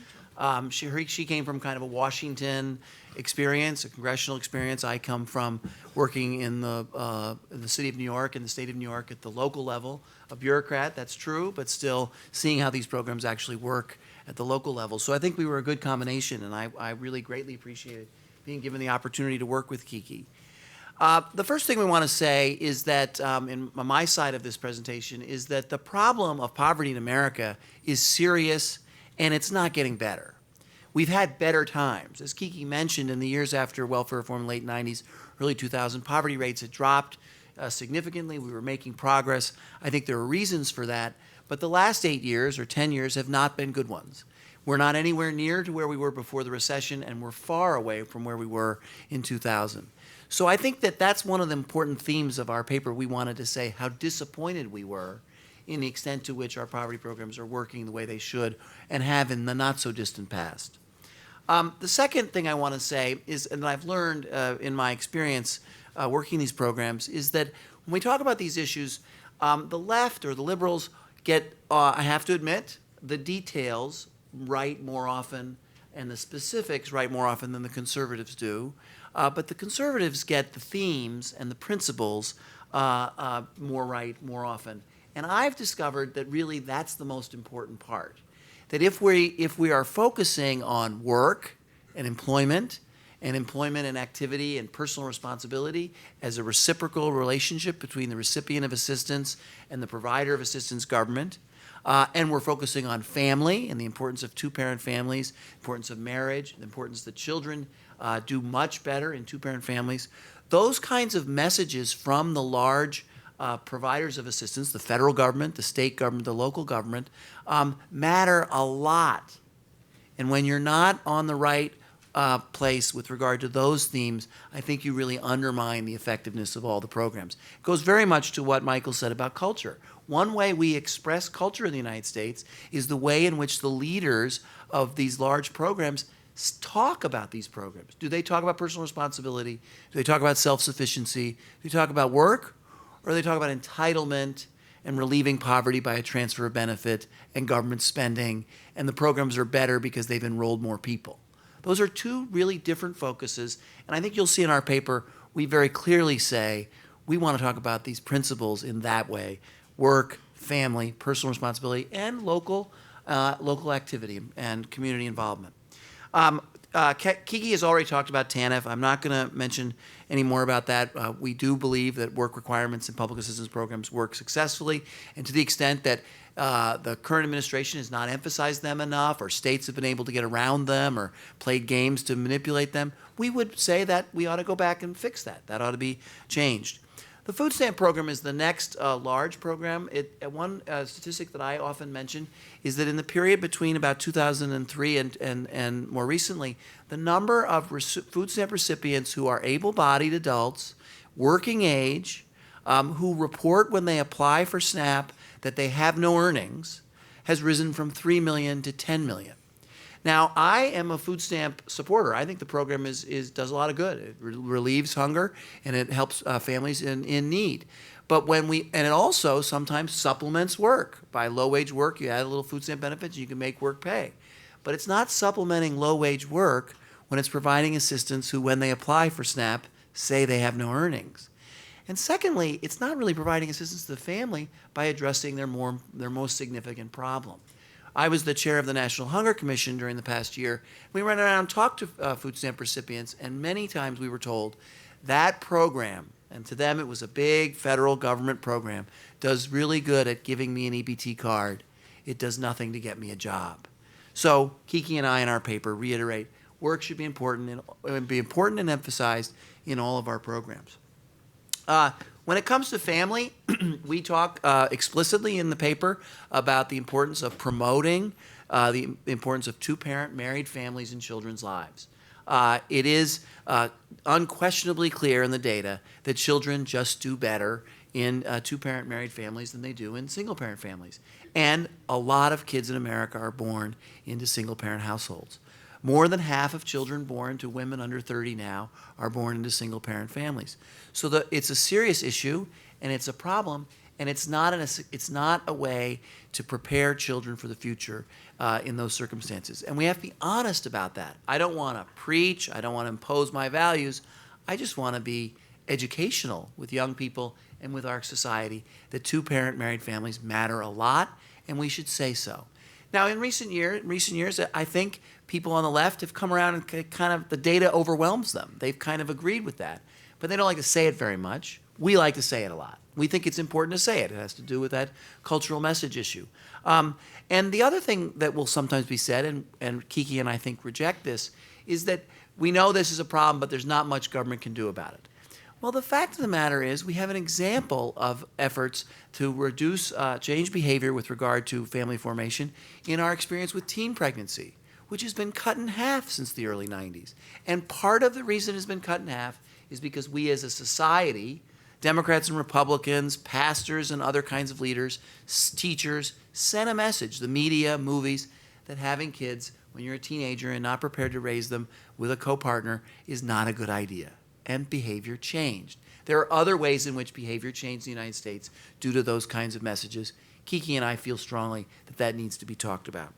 she came from kind of a Washington experience, a congressional experience. I come from working in the city of New York and the state of New York at the local level, a bureaucrat, that's true, but still seeing how these programs actually work at the local level. So I think we were a good combination, and I really greatly appreciated being given the opportunity to work with Kiki. The first thing we want to say is that, in my side of this presentation, is that the problem of poverty in America is serious, and it's not getting better. We've had better times. As Kiki mentioned, in the years after welfare reform in the late 90s, early 2000, poverty rates had dropped significantly. We were making progress. I think there are reasons for that. But the last 8 years or 10 years have not been good ones. We're not anywhere near to where we were before the recession, and we're far away from where we were in 2000. So I think that that's one of the important themes of our paper. We wanted to say how disappointed we were in the extent to which our poverty programs are working the way they should and have in the not-so-distant past. The second thing I want to say is, and I've learned in my experience working these programs, is that when we talk about these issues, the left or the liberals get, I have to admit, the details right more often and the specifics right more often than the conservatives do. But the conservatives get the themes and the principles more right more often. And I've discovered that really that's the most important part. That if we are focusing on work and employment and activity and personal responsibility as a reciprocal relationship between the recipient of assistance and the provider of assistance, government, and we're focusing on family and the importance of two-parent families, importance of marriage, the importance that children do much better in two-parent families, those kinds of messages from the large providers of assistance, the federal government, the state government, the local government, matter a lot. And when you're not on the right place with regard to those themes, I think you really undermine the effectiveness of all the programs. It goes very much to what Michael said about culture. One way we express culture in the United States is the way in which the leaders of these large programs talk about these programs. Do they talk about personal responsibility? Do they talk about self-sufficiency? Do they talk about work? Or do they talk about entitlement and relieving poverty by a transfer of benefit and government spending, and the programs are better because they've enrolled more people? Those are two really different focuses, and I think you'll see in our paper we very clearly say we want to talk about these principles in that way: work, family, personal responsibility, and local activity and community involvement. Kiki has already talked about TANF. I'm not going to mention any more about that. We do believe that work requirements in public assistance programs work successfully, and to the extent that the current administration has not emphasized them enough, or states have been able to get around them or played games to manipulate them, we would say that we ought to go back and fix that. That ought to be changed. The food stamp program is the next large program. One statistic that I often mention is that in the period between about 2003 and more recently, the number of food stamp recipients who are able-bodied adults, working age, who report when they apply for SNAP that they have no earnings, has risen from 3 million to 10 million. Now, I am a food stamp supporter. I think the program does a lot of good. It relieves hunger, and it helps families in need. But and it also sometimes supplements work. By low-wage work, you add a little food stamp benefits, and you can make work pay. But it's not supplementing low-wage work when it's providing assistance who, when they apply for SNAP, say they have no earnings. And secondly, it's not really providing assistance to the family by addressing their most significant problem. I was the chair of the National Hunger Commission during the past year. We went around and talked to food stamp recipients, and many times we were told that program, and to them it was a big federal government program, does really good at giving me an EBT card. It does nothing to get me a job. So Kiki and I in our paper reiterate work should be important and emphasized in all of our programs. When it comes to family, we talk explicitly in the paper about the importance of promoting the importance of two-parent married families in children's lives. It is unquestionably clear in the data that children just do better in two-parent married families than they do in single-parent families. And a lot of kids in America are born into single-parent households. More than half of children born to women under 30 now are born into single-parent families. So it's a serious issue, and it's a problem, and it's not a way to prepare children for the future in those circumstances. And we have to be honest about that. I don't want to preach. I don't want to impose my values. I just want to be educational with young people and with our society that two-parent married families matter a lot, and we should say so. Now, in recent years, I think people on the left have come around and kind of, the data overwhelms them. They've kind of agreed with that. But they don't like to say it very much. We like to say it a lot. We think it's important to say it. It has to do with that cultural message issue. And the other thing that will sometimes be said, and Kiki and I think reject this, is that we know this is a problem, but there's not much government can do about it. Well, the fact of the matter is we have an example of efforts to reduce change behavior with regard to family formation in our experience with teen pregnancy, which has been cut in half since the early 90s. And part of the reason it's been cut in half is because we as a society, Democrats and Republicans, pastors and other kinds of leaders, teachers, sent a message, the media, movies, that having kids when you're a teenager and not prepared to raise them with a co-partner is not a good idea. And behavior changed. There are other ways in which behavior changed in the United States due to those kinds of messages. Kiki and I feel strongly that that needs to be talked about.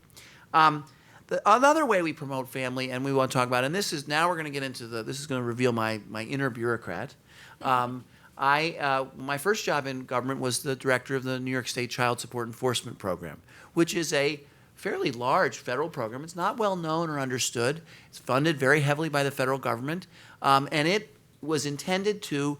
Another way we promote family, and we want to talk about, and this is, now we're going to get into this is going to reveal my inner bureaucrat. My first job in government was the director of the New York State Child Support Enforcement Program, which is a fairly large federal program. It's not well known or understood. It's funded very heavily by the federal government, and it was intended to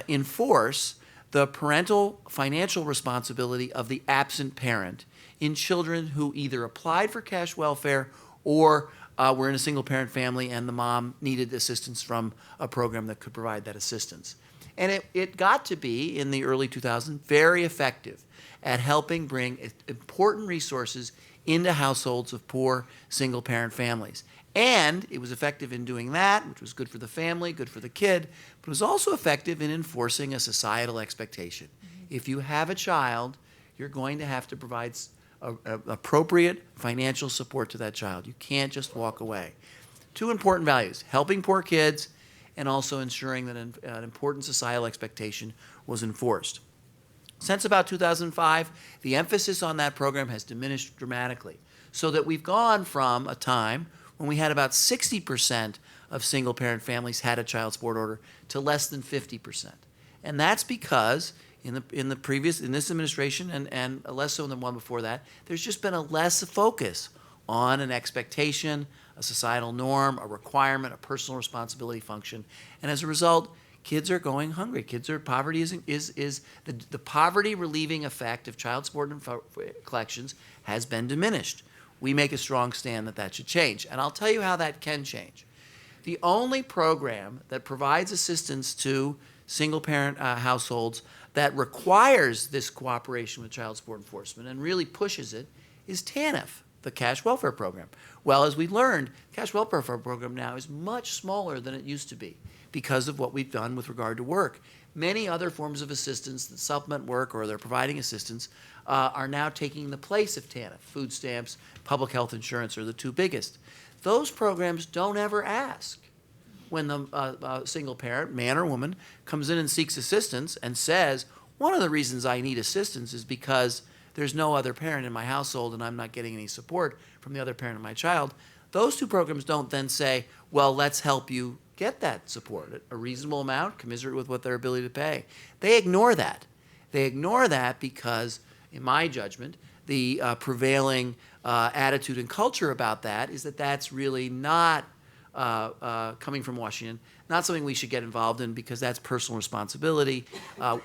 enforce the parental financial responsibility of the absent parent in children who either applied for cash welfare or were in a single-parent family and the mom needed assistance from a program that could provide that assistance. And it got to be, in the early 2000s, very effective at helping bring important resources into households of poor single-parent families. And it was effective in doing that, which was good for the family, good for the kid, but it was also effective in enforcing a societal expectation. If you have a child, you're going to have to provide appropriate financial support to that child. You can't just walk away. Two important values: helping poor kids and also ensuring that an important societal expectation was enforced. Since about 2005, the emphasis on that program has diminished dramatically, so that we've gone from a time when we had about 60% of single-parent families had a child support order to less than 50%. And that's because in this administration and less so than the one before that, there's just been a less focus on an expectation, a societal norm, a requirement, a personal responsibility function. And as a result, kids are going hungry. Poverty is the poverty relieving effect of child support and collections has been diminished. We make a strong stand that that should change. And I'll tell you how that can change. The only program that provides assistance to single-parent households that requires this cooperation with child support enforcement and really pushes it is TANF, the cash welfare program. Well, as we learned, cash welfare program now is much smaller than it used to be because of what we've done with regard to work. Many other forms of assistance that supplement work or they're providing assistance are now taking the place of TANF. Food stamps, public health insurance are the two biggest. Those programs don't ever ask when the single parent, man or woman, comes in and seeks assistance and says, one of the reasons I need assistance is because there's no other parent in my household and I'm not getting any support from the other parent of my child. Those two programs don't then say, well, let's help you get that support at a reasonable amount, commensurate with what their ability to pay. They ignore that. They ignore that because, in my judgment, the prevailing attitude and culture about that is that that's really not coming from Washington, not something we should get involved in because that's personal responsibility.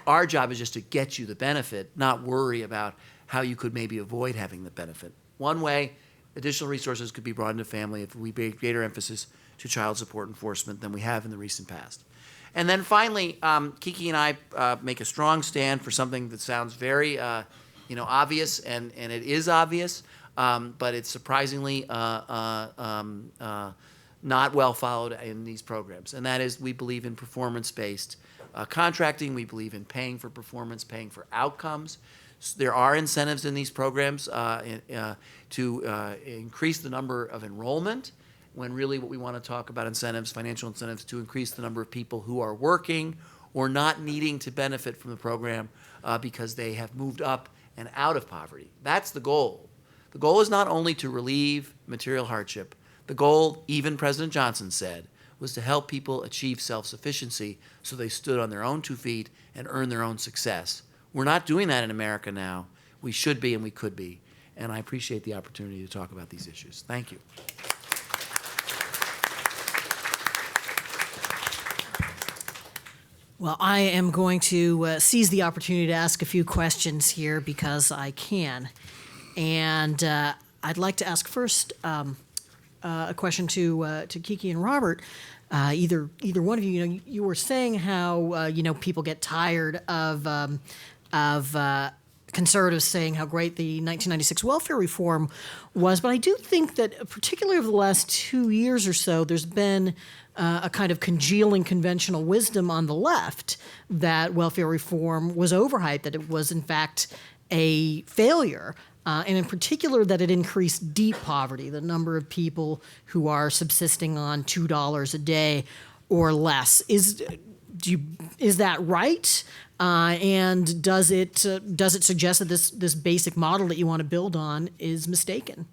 Our job is just to get you the benefit, not worry about how you could maybe avoid having the benefit. One way, additional resources could be brought into family if we pay greater emphasis to child support enforcement than we have in the recent past. And then finally, Kiki and I make a strong stand for something that sounds very obvious, and it is obvious, but it's surprisingly not well followed in these programs. And that is, we believe in performance-based contracting. We believe in paying for performance, paying for outcomes. There are incentives in these programs to increase the number of enrollment, when really what we want to talk about incentives, financial incentives, to increase the number of people who are working or not needing to benefit from the program because they have moved up and out of poverty. That's the goal. The goal is not only to relieve material hardship. The goal, even President Johnson said, was to help people achieve self-sufficiency so they stood on their own 2 feet and earned their own success. We're not doing that in America now. We should be and we could be. And I appreciate the opportunity to talk about these issues. Thank you. Well, I am going to seize the opportunity to ask a few questions here because I can. And I'd like to ask first a question to Kiki and Robert. Either one of you, you were saying how people get tired of conservatives saying how great the 1996 welfare reform was, but I do think that particularly over the last 2 years or so, there's been a kind of congealing conventional wisdom on the left that welfare reform was overhyped, that it was in fact a failure. And in particular, that it increased deep poverty, the number of people who are subsisting on $2 a day or less. Is that right? And does it suggest that this basic model that you want to build on is mistaken?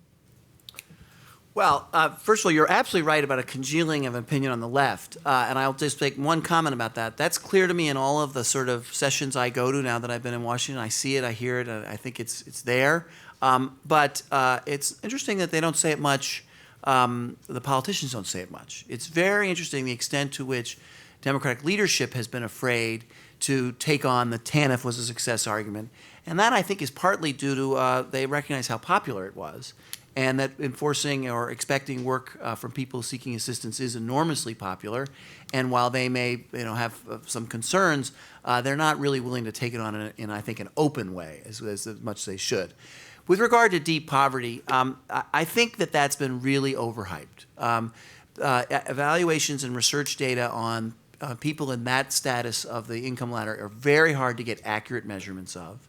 Well, first of all, you're absolutely right about a congealing of opinion on the left. And I'll just make one comment about that. That's clear to me in all of the sort of sessions I go to now that I've been in Washington. I see it, I hear it, I think it's there. But it's interesting that they don't say it much. The politicians don't say it much. It's very interesting the extent to which Democratic leadership has been afraid to take on the TANF was a success argument. And that, I think, is partly due to they recognize how popular it was, and that enforcing or expecting work from people seeking assistance is enormously popular. And while they may have some concerns, they're not really willing to take it on in I think, an open way as much as they should. With regard to deep poverty, I think that that's been really overhyped. Evaluations and research data on people in that status of the income ladder are very hard to get accurate measurements of.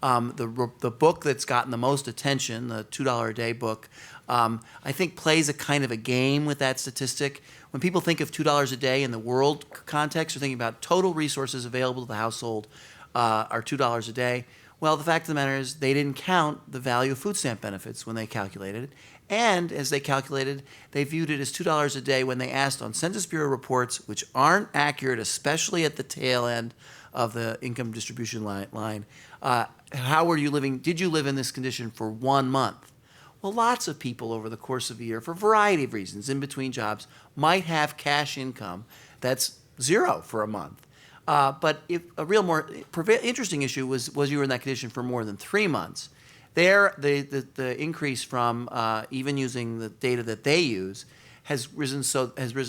The book that's gotten the most attention, the $2 a day book, I think plays a kind of a game with that statistic. When people think of $2 a day in the world context, they're thinking about total resources available to the household are $2 a day. Well, the fact of the matter is they didn't count the value of food stamp benefits when they calculated it. And as they calculated, they viewed it as $2 a day when they asked on Census Bureau reports, which aren't accurate, especially at the tail end of the income distribution line. How were you living? Did you live in this condition for 1 month? Well, lots of people over the course of a year, for a variety of reasons, in between jobs, might have cash income that's zero for a month. But if a real more interesting issue was you were in that condition for more than 3 months. There, the increase from even using the data that they use has risen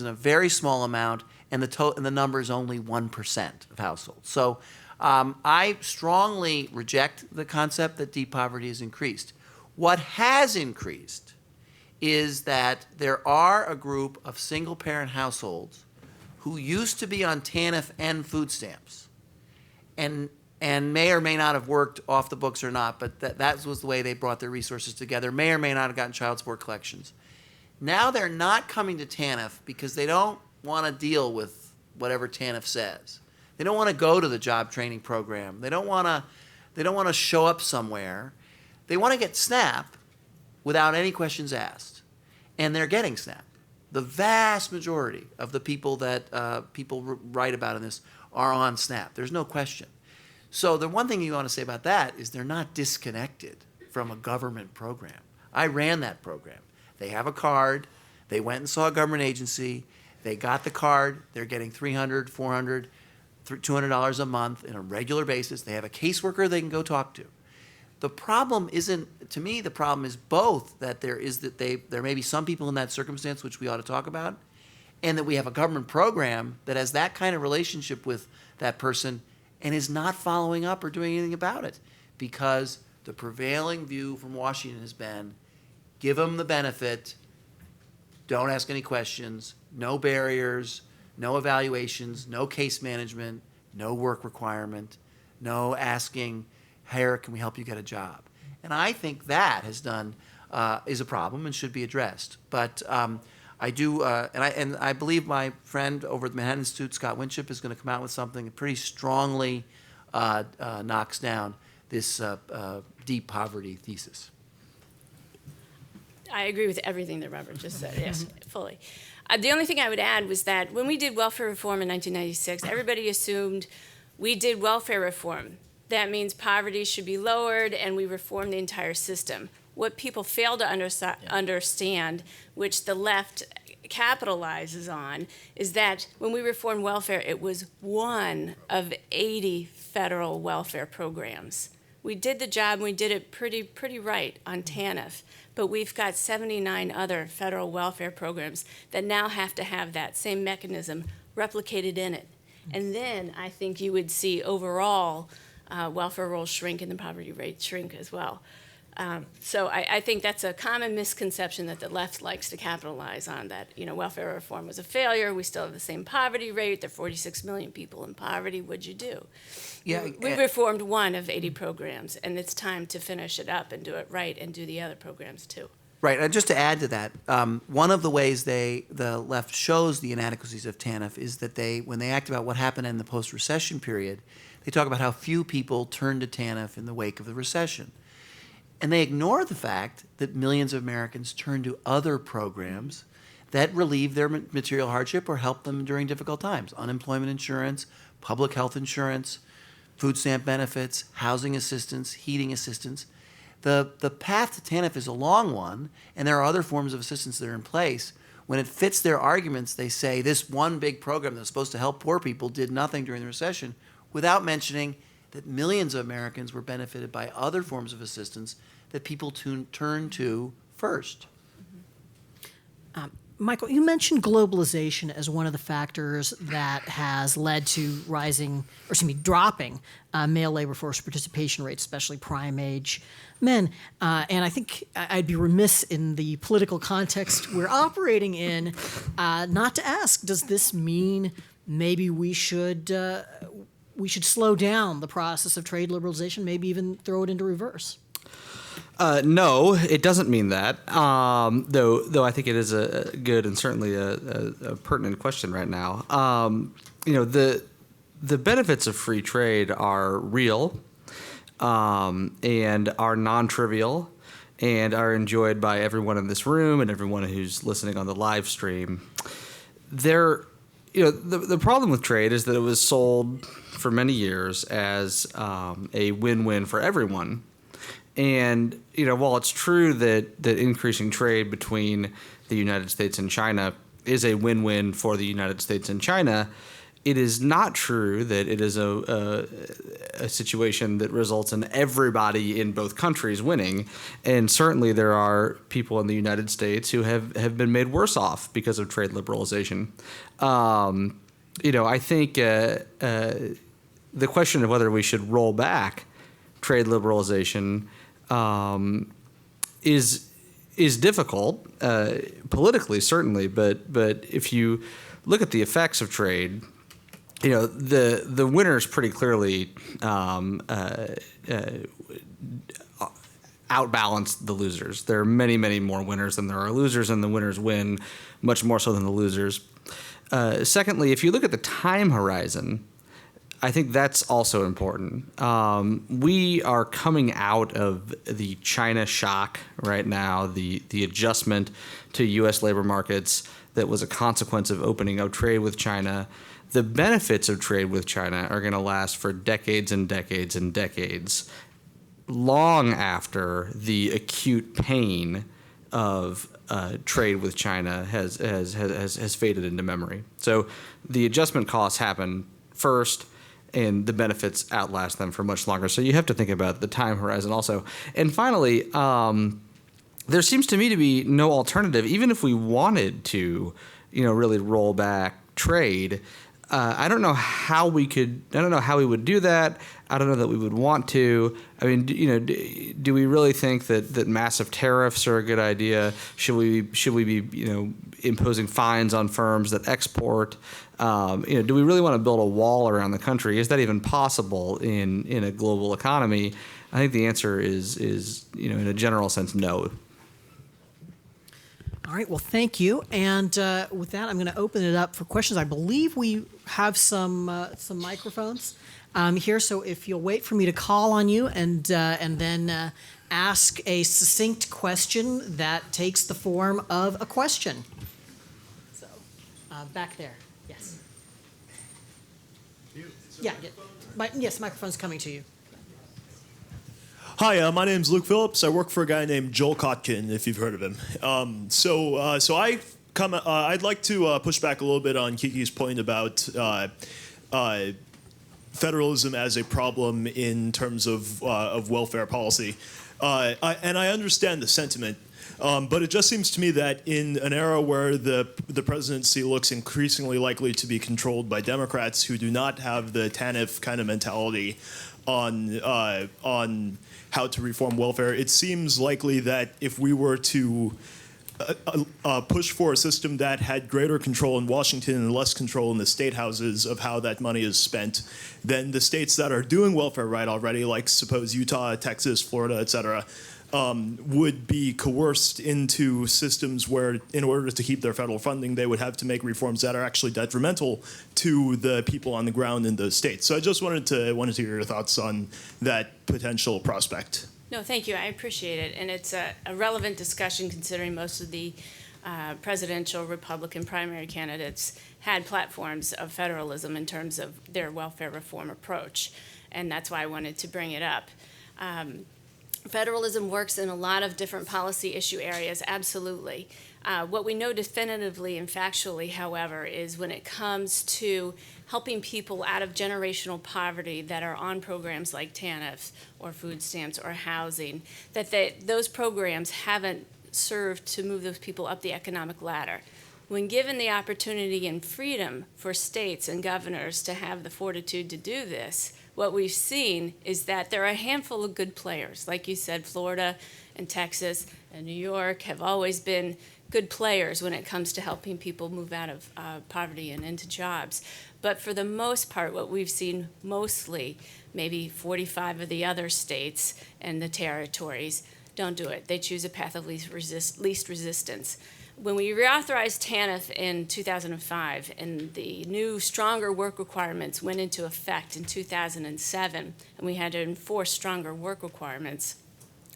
a very small amount, and the number is only 1% of households. So I strongly reject the concept that deep poverty has increased. What has increased is that there are a group of single-parent households who used to be on TANF and food stamps, and may or may not have worked off the books or not, but that was the way they brought their resources together, may or may not have gotten child support collections. Now they're not coming to TANF because they don't want to deal with whatever TANF says. They don't want to go to the job training program. They don't want to show up somewhere. They want to get SNAP without any questions asked, and they're getting SNAP. The vast majority of the people that people write about in this are on SNAP. There's no question. So the one thing you want to say about that is they're not disconnected from a government program. I ran that program. They have a card. They went and saw a government agency. They got the card. They're getting $300, $400, $200 a month on a regular basis. They have a caseworker they can go talk to. The problem isn't, to me, the problem is both that there may be some people in that circumstance which we ought to talk about, and that we have a government program that has that kind of relationship with that person and is not following up or doing anything about it, because the prevailing view from Washington has been, give them the benefit, don't ask any questions, no barriers, no evaluations, no case management, no work requirement, no asking, hey, can we help you get a job? And I think that is a problem and should be addressed. But I do, and I believe my friend over at the Manhattan Institute, Scott Winship, is going to come out with something that pretty strongly knocks down this deep poverty thesis. I agree with everything that Robert just said, yes, fully. The only thing I would add was that when we did welfare reform in 1996, everybody assumed we did welfare reform. That means poverty should be lowered and we reform the entire system. What people fail to understand, which the left capitalizes on, is that when we reformed welfare, it was one of 80 federal welfare programs. We did the job and we did it pretty right on TANF, but we've got 79 other federal welfare programs that now have to have that same mechanism replicated in it. And then I think you would see overall welfare rolls shrink and the poverty rate shrink as well. So I think that's a common misconception that the left likes to capitalize on, that, welfare reform was a failure. We still have the same poverty rate. There are 46 million people in poverty. What'd you do? Yeah, We reformed one of 80 programs, and it's time to finish it up and do it right and do the other programs too. Right, and just to add to that, one of the ways the left shows the inadequacies of TANF is that when they act about what happened in the post-recession period, they talk about how few people turned to TANF in the wake of the recession. And they ignore the fact that millions of Americans turned to other programs that relieve their material hardship or help them during difficult times. Unemployment insurance, public health insurance, food stamp benefits, housing assistance, heating assistance. The path to TANF is a long one, and there are other forms of assistance that are in place. When it fits their arguments, they say this one big program that's supposed to help poor people did nothing during the recession, without mentioning that millions of Americans were benefited by other forms of assistance that people turn to first. Michael, you mentioned globalization as one of the factors that has led to dropping male labor force participation rates, especially prime age men. And I think I'd be remiss in the political context we're operating in not to ask, does this mean maybe we should slow down the process of trade liberalization, maybe even throw it into reverse? No, it doesn't mean that. Though I think it is a good and certainly a pertinent question right now. The benefits of free trade are real, and are non-trivial, and are enjoyed by everyone in this room and everyone who's listening on the live stream. The problem with trade is that it was sold for many years as a win-win for everyone. And, while it's true that increasing trade between the United States and China is a win-win for the United States and China, it is not true that it is a situation that results in everybody in both countries winning. And certainly there are people in the United States who have been made worse off because of trade liberalization. I think the question of whether we should roll back trade liberalization is difficult politically, certainly, but if you look at the effects of trade, the winners pretty clearly outbalance the losers. There are many, many more winners than there are losers, and the winners win much more so than the losers. Secondly, if you look at the time horizon, I think that's also important. We are coming out of the China shock right now, the adjustment to U.S. labor markets that was a consequence of opening up trade with China. The benefits of trade with China are going to last for decades and decades and decades. long after the acute pain of trade with China has faded into memory. So the adjustment costs happen first, and the benefits outlast them for much longer. So you have to think about the time horizon also. And finally, there seems to me to be no alternative, even if we wanted to, really roll back trade. I don't know how we would do that. I don't know that we would want to. I mean, do we really think that massive tariffs are a good idea? Should we be, imposing fines on firms that export? Do we really want to build a wall around the country? Is that even possible in a global economy? I think the answer is in a general sense, no. All right, well, thank you. And with that, I'm going to open it up for questions. I believe we have some microphones here, so if you'll wait for me to call on you and then ask a succinct question that takes the form of a question. So, back there, yes. Yeah. Yes, microphone's coming to you. Hi, my name's Luke Phillips. I work for a guy named Joel Kotkin, if you've heard of him. I'd like to push back a little bit on Kiki's point about federalism as a problem in terms of welfare policy. And I understand the sentiment, but it just seems to me that in an era where the presidency looks increasingly likely to be controlled by Democrats who do not have the TANF kind of mentality on how to reform welfare, it seems likely that if we were to push for a system that had greater control in Washington and less control in the state houses of how that money is spent, then the states that are doing welfare right already, like suppose Utah, Texas, Florida, et cetera, would be coerced into systems where, in order to keep their federal funding, they would have to make reforms that are actually detrimental to the people on the ground in those states. So I just wanted to hear your thoughts on that potential prospect. No, thank you. I appreciate it. And it's a relevant discussion considering most of the presidential Republican primary candidates had platforms of federalism in terms of their welfare reform approach. And that's why I wanted to bring it up. Federalism works in a lot of different policy issue areas, absolutely. What we know definitively and factually, however, is when it comes to helping people out of generational poverty that are on programs like TANF or food stamps or housing, that those programs haven't served to move those people up the economic ladder. When given the opportunity and freedom for states and governors to have the fortitude to do this, what we've seen is that there are a handful of good players. Like you said, Florida and Texas and New York have always been good players when it comes to helping people move out of poverty and into jobs. But for the most part, what we've seen mostly, maybe 45 of the other states and the territories, don't do it. They choose a path of least resistance. When we reauthorized TANF in 2005 and the new stronger work requirements went into effect in 2007, and we had to enforce stronger work requirements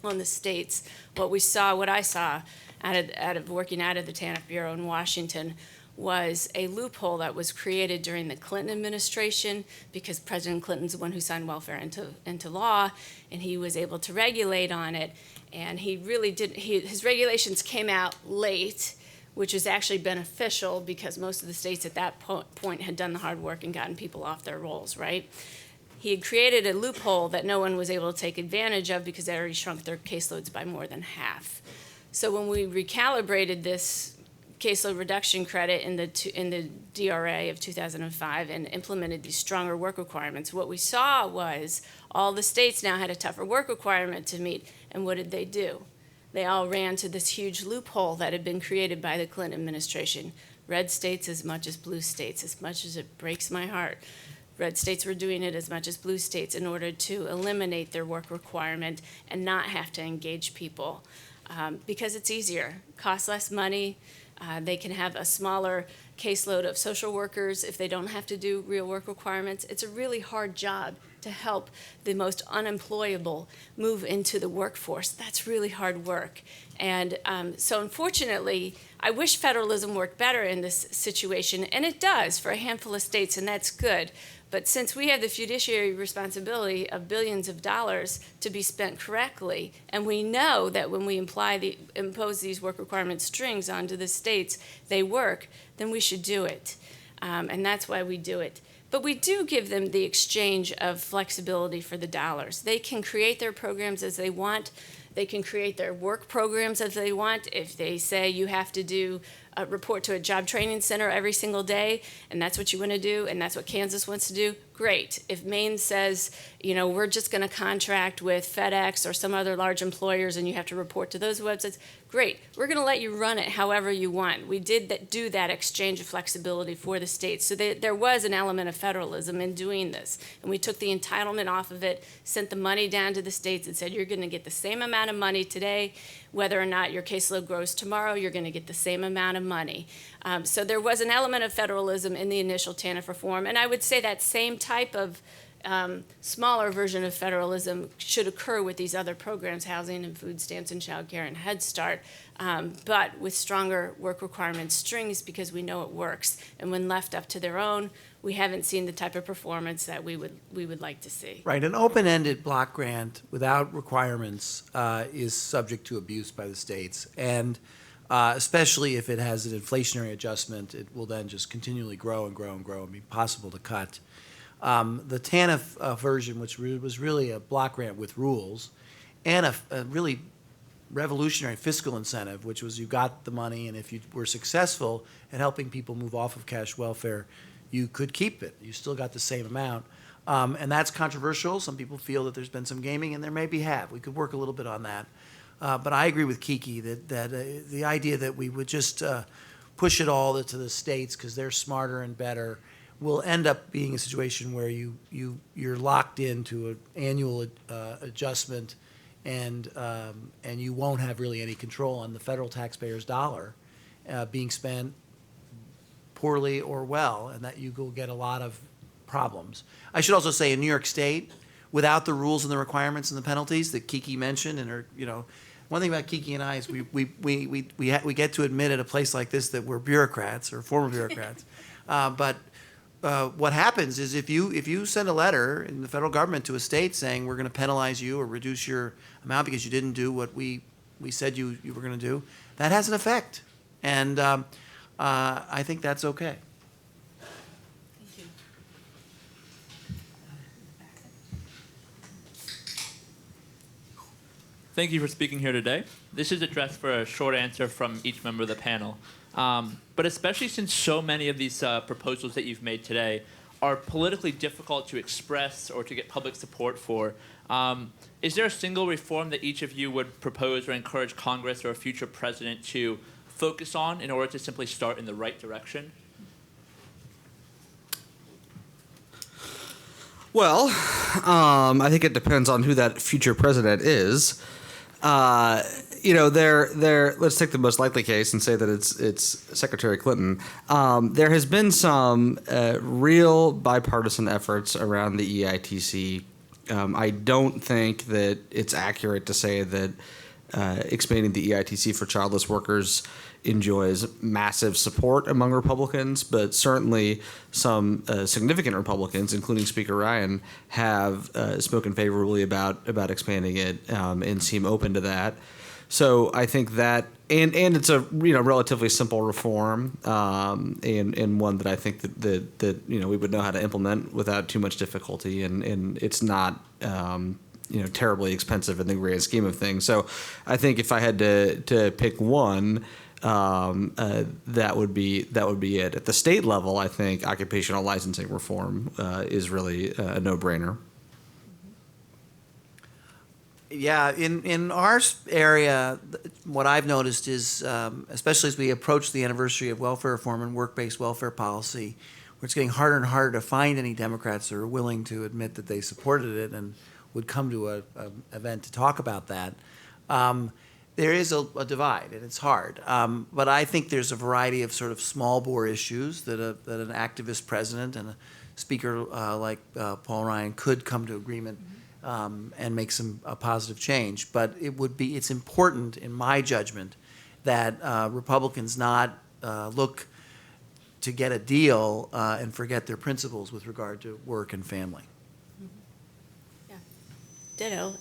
on the states, what I saw out of working out of the TANF Bureau in Washington was a loophole that was created during the Clinton administration because President Clinton's the one who signed welfare into law, and he was able to regulate on it. And he really did, his regulations came out late, which is actually beneficial because most of the states at that point had done the hard work and gotten people off their rolls, right? He had created a loophole that no one was able to take advantage of because they already shrunk their caseloads by more than half. So when we recalibrated this caseload reduction credit in the DRA of 2005 and implemented these stronger work requirements, what we saw was all the states now had a tougher work requirement to meet. And what did they do? They all ran to this huge loophole that had been created by the Clinton administration. Red states as much as blue states, as much as it breaks my heart. Red states were doing it as much as blue states in order to eliminate their work requirement and not have to engage people because it's easier, costs less money. They can have a smaller caseload of social workers if they don't have to do real work requirements. It's a really hard job to help the most unemployable move into the workforce. That's really hard work. And so unfortunately, I wish federalism worked better in this situation, and it does for a handful of states, and that's good. But since we have the fiduciary responsibility of billions of dollars to be spent correctly, and we know that when we impose these work requirement strings onto the states, they work, then we should do it. And that's why we do it. But we do give them the exchange of flexibility for the dollars. They can create their programs as they want. They can create their work programs as they want. If they say you have to do a report to a job training center every single day, and that's what you want to do, and that's what Kansas wants to do, great. If Maine says, we're just going to contract with FedEx or some other large employers and you have to report to those websites, great. We're going to let you run it however you want. We did do that exchange of flexibility for the states. So there was an element of federalism in doing this. And we took the entitlement off of it, sent the money down to the states and said, you're going to get the same amount of money today. Whether or not your caseload grows tomorrow, you're going to get the same amount of money. So there was an element of federalism in the initial TANF reform. And I would say that same type of smaller version of federalism should occur with these other programs, housing and food stamps and child care and Head Start, but with stronger work requirement strings because we know it works. And when left up to their own, we haven't seen the type of performance that we would like to see. Right, an open-ended block grant without requirements is subject to abuse by the states, and especially if it has an inflationary adjustment, it will then just continually grow and grow and grow and be possible to cut. The TANF version, which was really a block grant with rules, and a really revolutionary fiscal incentive, which was you got the money, and if you were successful at helping people move off of cash welfare, you could keep it. You still got the same amount. And that's controversial. Some people feel that there's been some gaming, and there maybe have. We could work a little bit on that. But I agree with Kiki that the idea that we would just push it all to the states because they're smarter and better will end up being a situation where you're locked into an annual adjustment, and you won't have really any control on the federal taxpayer's dollar being spent poorly or well, and that you will get a lot of problems. I should also say in New York State, without the rules and the requirements and the penalties that Kiki mentioned, one thing about Kiki and I is we get to admit at a place like this that we're bureaucrats or former bureaucrats, but what happens is if you send a letter in the federal government to a state saying we're going to penalize you or reduce your amount because you didn't do what we said you were going to do, that has an effect, and I think that's okay. Thank you. Thank you for speaking here today. This is addressed for a short answer from each member of the panel. But especially since so many of these proposals that you've made today are politically difficult to express or to get public support for, is there a single reform that each of you would propose or encourage Congress or a future president to focus on in order to simply start in the right direction? Well, I think it depends on who that future president is. Let's take the most likely case and say that it's Secretary Clinton. There has been some real bipartisan efforts around the EITC. I don't think that it's accurate to say that expanding the EITC for childless workers enjoys massive support among Republicans, but certainly some significant Republicans, including Speaker Ryan, have spoken favorably about expanding it and seem open to that. So I think that, and it's a relatively simple reform, and one that I think that we would know how to implement without too much difficulty, and it's not terribly expensive in the grand scheme of things. So I think if I had to pick one, that would be it. At the state level, I think occupational licensing reform is really a no-brainer. Yeah, in our area, what I've noticed is, especially as we approach the anniversary of welfare reform and work-based welfare policy, where it's getting harder and harder to find any Democrats that are willing to admit that they supported it and would come to an event to talk about that. there is a divide, and it's hard. But I think there's a variety of sort of small bore issues that an activist president and a speaker like Paul Ryan could come to agreement and make some positive change. But it's important, in my judgment, that Republicans not look to get a deal and forget their principles with regard to work and family. Yeah, ditto.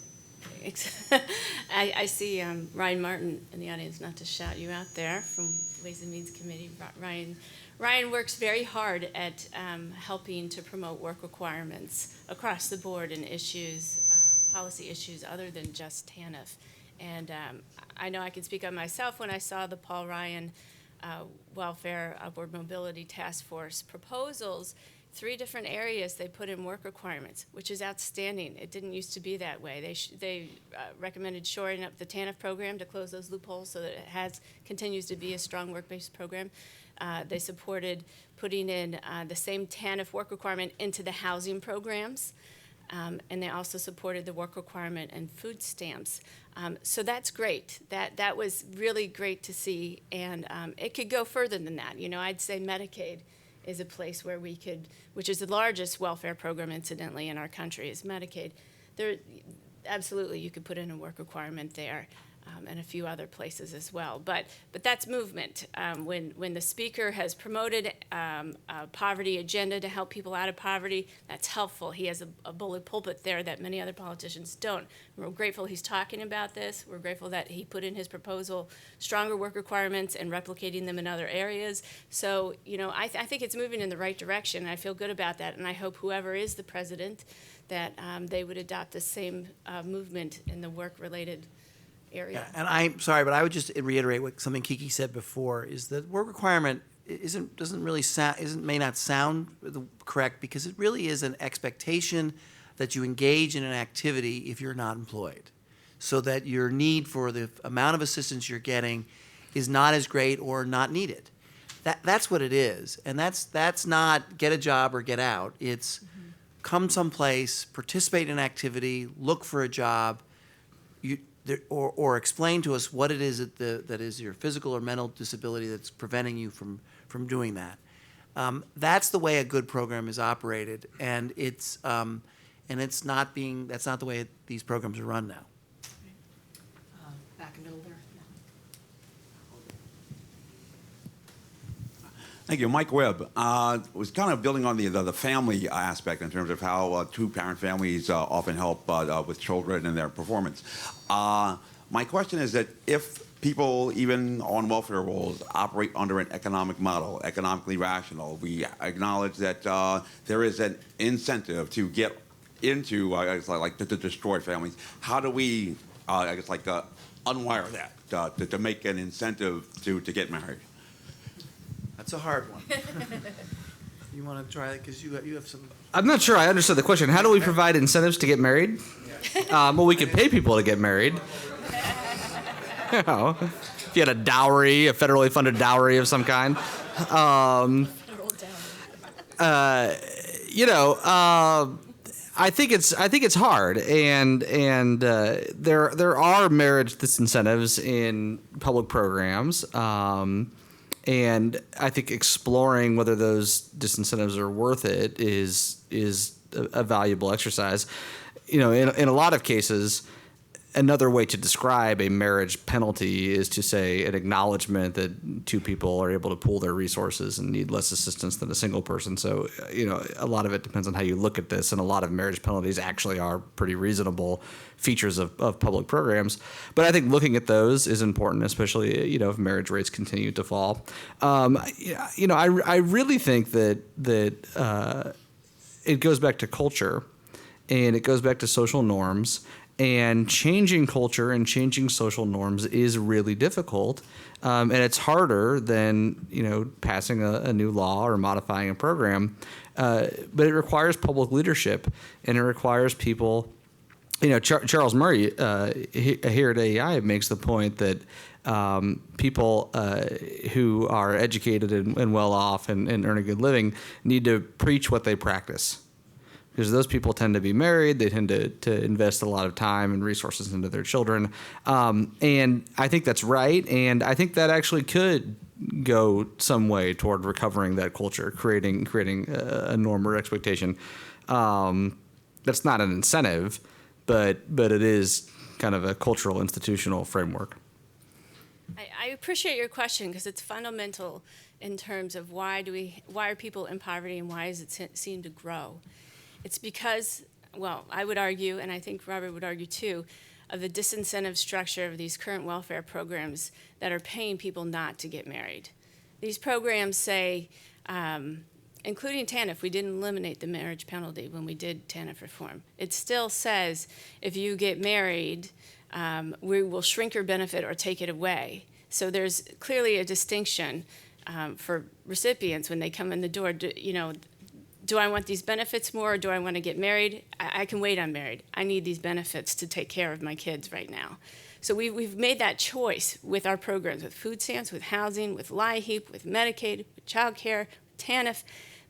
I see Ryan Martin in the audience, not to shout you out there, from Ways and Means Committee. Ryan works very hard at helping to promote work requirements across the board in issues, policy issues other than just TANF. And I know I can speak on myself when I saw the Paul Ryan Welfare Upward Mobility Task Force proposals. 3 different areas they put in work requirements, which is outstanding. It didn't used to be that way. They recommended shoring up the TANF program to close those loopholes so that it continues to be a strong work-based program. They supported putting in the same TANF work requirement into the housing programs. And they also supported the work requirement and food stamps. So that's great. That was really great to see. And it could go further than that. You know, I'd say Medicaid is a place where we could, which is the largest welfare program, incidentally, in our country, is Medicaid. Absolutely, you could put in a work requirement there. And a few other places as well. But that's movement. When the speaker has promoted a poverty agenda to help people out of poverty, that's helpful. He has a bully pulpit there that many other politicians don't. We're grateful he's talking about this. We're grateful that he put in his proposal stronger work requirements and replicating them in other areas. So, you know, I think it's moving in the right direction. I feel good about that, and I hope whoever is the president that they would adopt the same movement in the work-related area. Yeah, and I'm sorry, but I would just reiterate something Kiki said before, is that work requirement may not sound correct, because it really is an expectation that you engage in an activity if you're not employed, so that your need for the amount of assistance you're getting is not as great or not needed. That's what it is, and that's not get a job or get out. It's come someplace, participate in an activity, look for a job, or explain to us what it is that is your physical or mental disability that's preventing you from doing that. That's the way a good program is operated, and that's not the way these programs are run now. Back in the middle there. Thank you. Mike Webb was kind of building on the family aspect in terms of how two-parent families often help with children and their performance. My question is that if people, even on welfare rolls, operate under an economic model, economically rational, we acknowledge that there is an incentive to get into, to destroy families. How do we, unwire that to make an incentive to get married? That's a hard one. You want to try it because you have some. I'm not sure I understood the question. How do we provide incentives to get married? Well, we could pay people to get married. You know, if you had a dowry, a federally funded dowry of some kind. I think it's hard, and there are marriage disincentives in public programs. And I think exploring whether those disincentives are worth it is a valuable exercise. You know, in a lot of cases, another way to describe a marriage penalty is to say an acknowledgement that two people are able to pool their resources and need less assistance than a single person. So, you know, a lot of it depends on how you look at this, and a lot of marriage penalties actually are pretty reasonable features of public programs. But I think looking at those is important, especially, you know, if marriage rates continue to fall. You know, I really think that it goes back to culture, and it goes back to social norms. And changing culture and changing social norms is really difficult, and it's harder than, you know, passing a new law or modifying a program. But it requires public leadership, and it requires people. You know, Charles Murray here at AEI makes the point that people who are educated and well off and earn a good living need to preach what they practice. because those people tend to be married. They tend to invest a lot of time and resources into their children. And I think that's right. And I think that actually could go some way toward recovering that culture, creating a norm or expectation. That's not an incentive, but it is kind of a cultural institutional framework. I appreciate your question because it's fundamental in terms of why are people in poverty and why does it seem to grow? It's because, well, I would argue, and I think Robert would argue too, of the disincentive structure of these current welfare programs that are paying people not to get married. These programs say, including TANF, we didn't eliminate the marriage penalty when we did TANF reform. It still says if you get married, we will shrink your benefit or take it away. So there's clearly a distinction for recipients when they come in the door. Do I want these benefits more or do I want to get married? I can wait, I'm married. I need these benefits to take care of my kids right now. So we've made that choice with our programs, with food stamps, with housing, with LIHEAP, with Medicaid, with child care, TANF.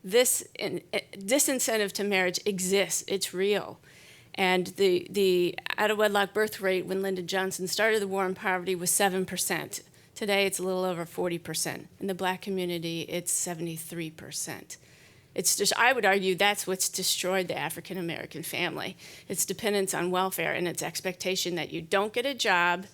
This disincentive to marriage exists. It's real. And the out-of-wedlock birth rate when Lyndon Johnson started the war on poverty was 7%. Today, it's a little over 40%. In the Black community, it's 73%. It's just, I would argue that's what's destroyed the African American family. Its dependence on welfare and its expectation that you don't get a job,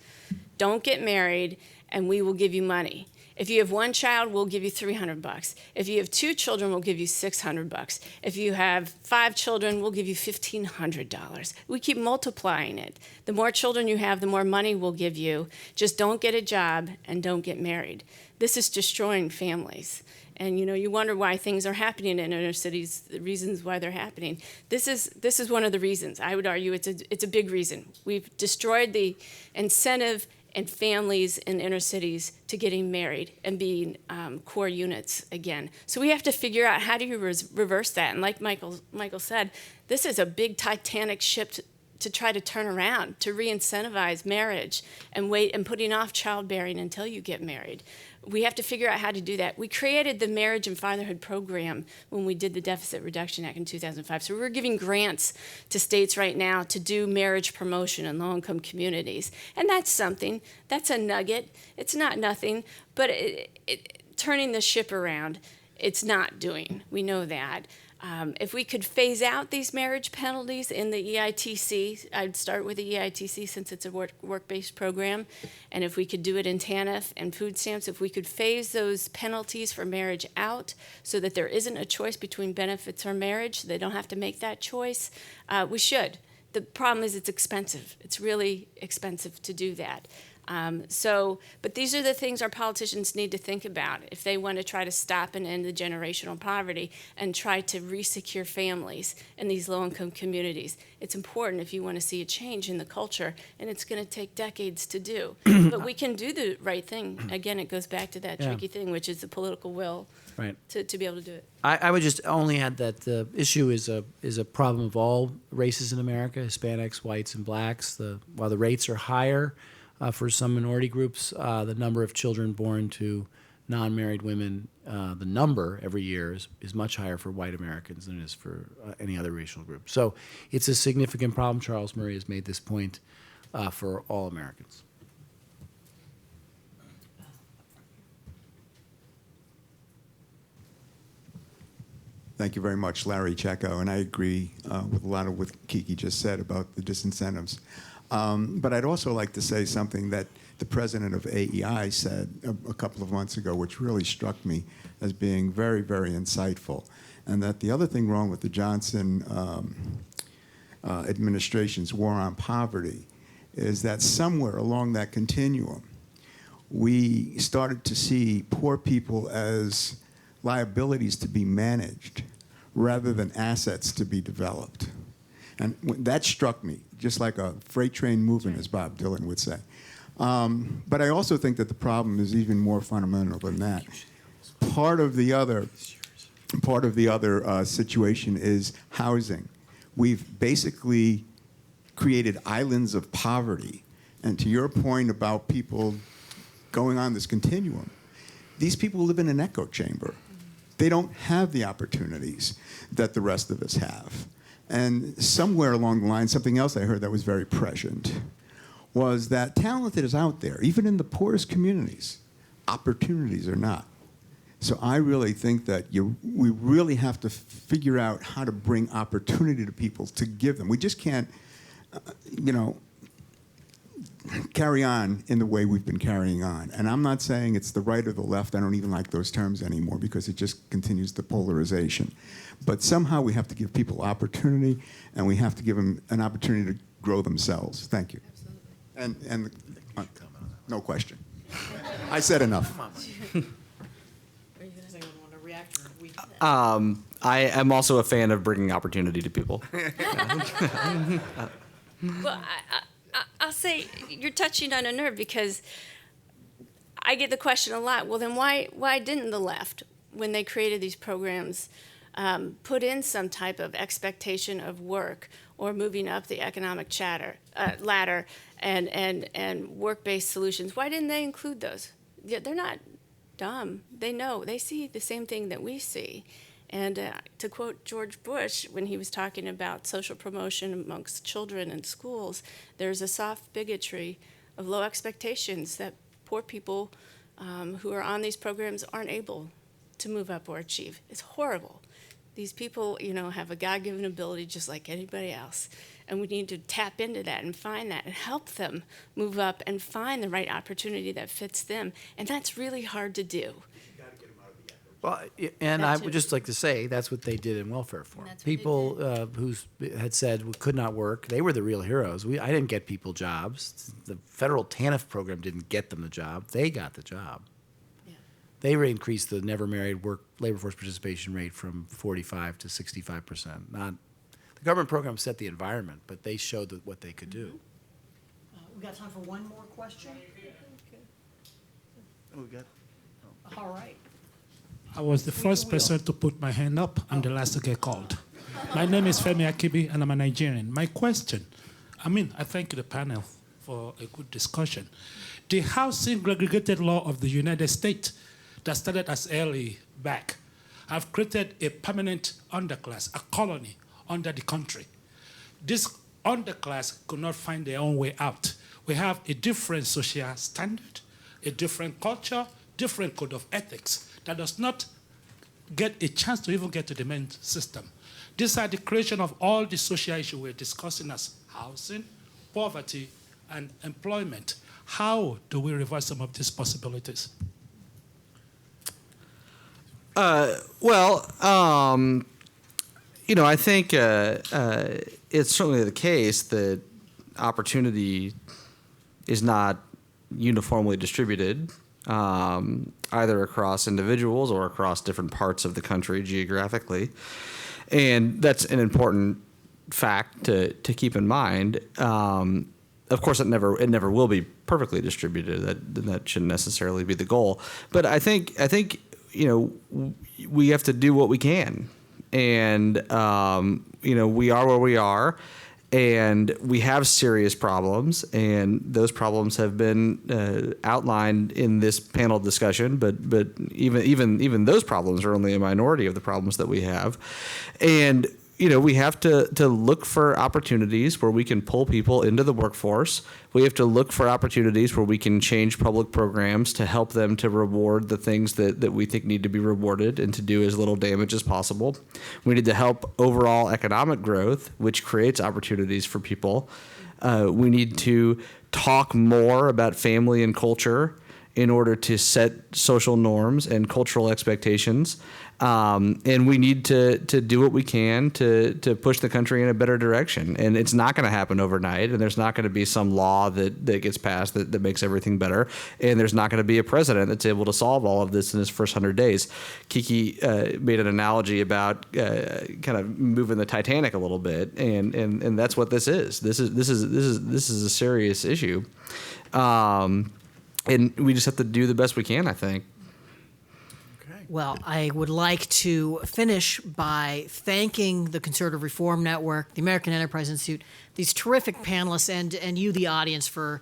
don't get married, and we will give you money. If you have one child, we'll give you $300. If you have 2 children, we'll give you $600. If you have 5 children, we'll give you $1,500. We keep multiplying it. The more children you have, the more money we'll give you. Just don't get a job and don't get married. This is destroying families. And you wonder why things are happening in inner cities, the reasons why they're happening. This is one of the reasons. I would argue it's a big reason. We've destroyed the incentive and families in inner cities to getting married and being core units again. So we have to figure out how do you reverse that. And like Michael said, this is a big Titanic ship to try to turn around, to re-incentivize marriage and wait and putting off childbearing until you get married. We have to figure out how to do that. We created the Marriage and Fatherhood Program when we did the Deficit Reduction Act in 2005. So we're giving grants to states right now to do marriage promotion in low-income communities. And that's something. That's a nugget. It's not nothing. But turning the ship around, it's not doing. We know that. If we could phase out these marriage penalties in the EITC, I'd start with the EITC since it's a work-based program, and if we could do it in TANF and food stamps, if we could phase those penalties for marriage out so that there isn't a choice between benefits or marriage, they don't have to make that choice, we should. The problem is it's expensive. It's really expensive to do that. But these are the things our politicians need to think about if they want to try to stop and end the generational poverty and try to resecure families in these low-income communities. It's important if you want to see a change in the culture, and it's going to take decades to do. But we can do the right thing. Again, it goes back to that tricky thing, which is the political will to be able to do it. I would just only add that the issue is a problem of all races in America, Hispanics, whites, and blacks. While the rates are higher for some minority groups, the number of children born to non-married women, the number every year is much higher for white Americans than it is for any other racial group. So it's a significant problem. Charles Murray has made this point for all Americans. Thank you very much, Larry Checco, and I agree with a lot of what Kiki just said about the disincentives. But I'd also like to say something that the president of AEI said a couple of months ago, which really struck me as being very, very insightful. And that the other thing wrong with the Johnson administration's war on poverty is that somewhere along that continuum, we started to see poor people as liabilities to be managed rather than assets to be developed. And that struck me, just like a freight train moving, as Bob Dylan would say. But I also think that the problem is even more fundamental than that. Part of the other situation is housing. We've basically created islands of poverty. And to your point about people going on this continuum, these people live in an echo chamber. They don't have the opportunities that the rest of us have. And somewhere along the line, something else I heard that was very prescient was that talent is out there, even in the poorest communities. Opportunities are not. So I really think that we really have to figure out how to bring opportunity to people, to give them. We just can't, carry on in the way we've been carrying on. And I'm not saying it's the right or the left. I don't even like those terms anymore because it just continues the polarization. But somehow we have to give people opportunity, and we have to give them an opportunity to grow themselves. Thank you. Absolutely. And no question. I said enough. I am also a fan of bringing opportunity to people. Well, I'll say you're touching on a nerve, because I get the question a lot. Well, then why didn't the left, when they created these programs, put in some type of expectation of work or moving up the economic ladder and work-based solutions? Why didn't they include those? Yeah, they're not dumb. They know. They see the same thing that we see. And to quote George Bush, when he was talking about social promotion amongst children in schools, there's a soft bigotry of low expectations that poor people who are on these programs aren't able to move up or achieve. It's horrible. These people, have a God-given ability just like anybody else. And we need to tap into that and find that and help them move up and find the right opportunity that fits them. And that's really hard to do. Well, and I That would too. just like to say that's what they did in welfare reform. That's what they People who had said we could not work, they were the real heroes. I didn't get people jobs. The federal TANF program didn't get them the job. They got the job. Yeah. They increased the never married labor force participation rate from 45 to 65%. Not the government program set the environment, but they showed what they could do. We got time for one more question? All right. I was the first person to put my hand up. I'm the last to get called. My name is Femi Akibi, and I'm a Nigerian. My question, I thank the panel for a good discussion. The housing segregated law of the United States that started as early back have created a permanent underclass, a colony under the country. This underclass could not find their own way out. We have a different social standard, a different culture, different code of ethics that does not get a chance to even get to the main system. These are the creation of all the social issues we're discussing as housing, poverty, and employment. How do we reverse some of these possibilities? I think it's certainly the case that opportunity is not uniformly distributed, either across individuals or across different parts of the country geographically. And that's an important fact to keep in mind. Of course, it never will be perfectly distributed. That shouldn't necessarily be the goal. But I think we have to do what we can, and we are where we are, and we have serious problems, and those problems have been outlined in this panel discussion. But even those problems are only a minority of the problems that we have, and we have to look for opportunities where we can pull people into the workforce. We have to look for opportunities where we can change public programs to help them to reward the things that we think need to be rewarded and to do as little damage as possible. We need to help overall economic growth, which creates opportunities for people. We need to talk more about family and culture in order to set social norms and cultural expectations. And we need to do what we can to push the country in a better direction. And it's not going to happen overnight, and there's not going to be some law that gets passed that makes everything better. And there's not going to be a president that's able to solve all of this in his first 100 days. Kiki made an analogy about kind of moving the Titanic a little bit, and that's what this is. This is a serious issue. And we just have to do the best we can, I think. Well, I would like to finish by thanking the Conservative Reform Network, the American Enterprise Institute, these terrific panelists, and you, the audience, for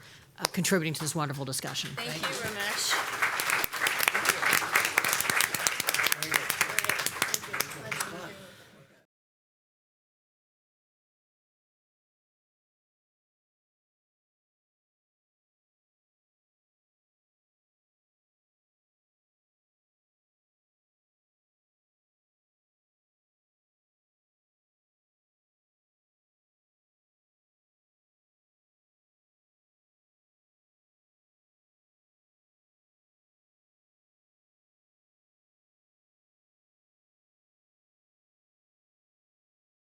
contributing to this wonderful discussion. Thank you, Ramesh.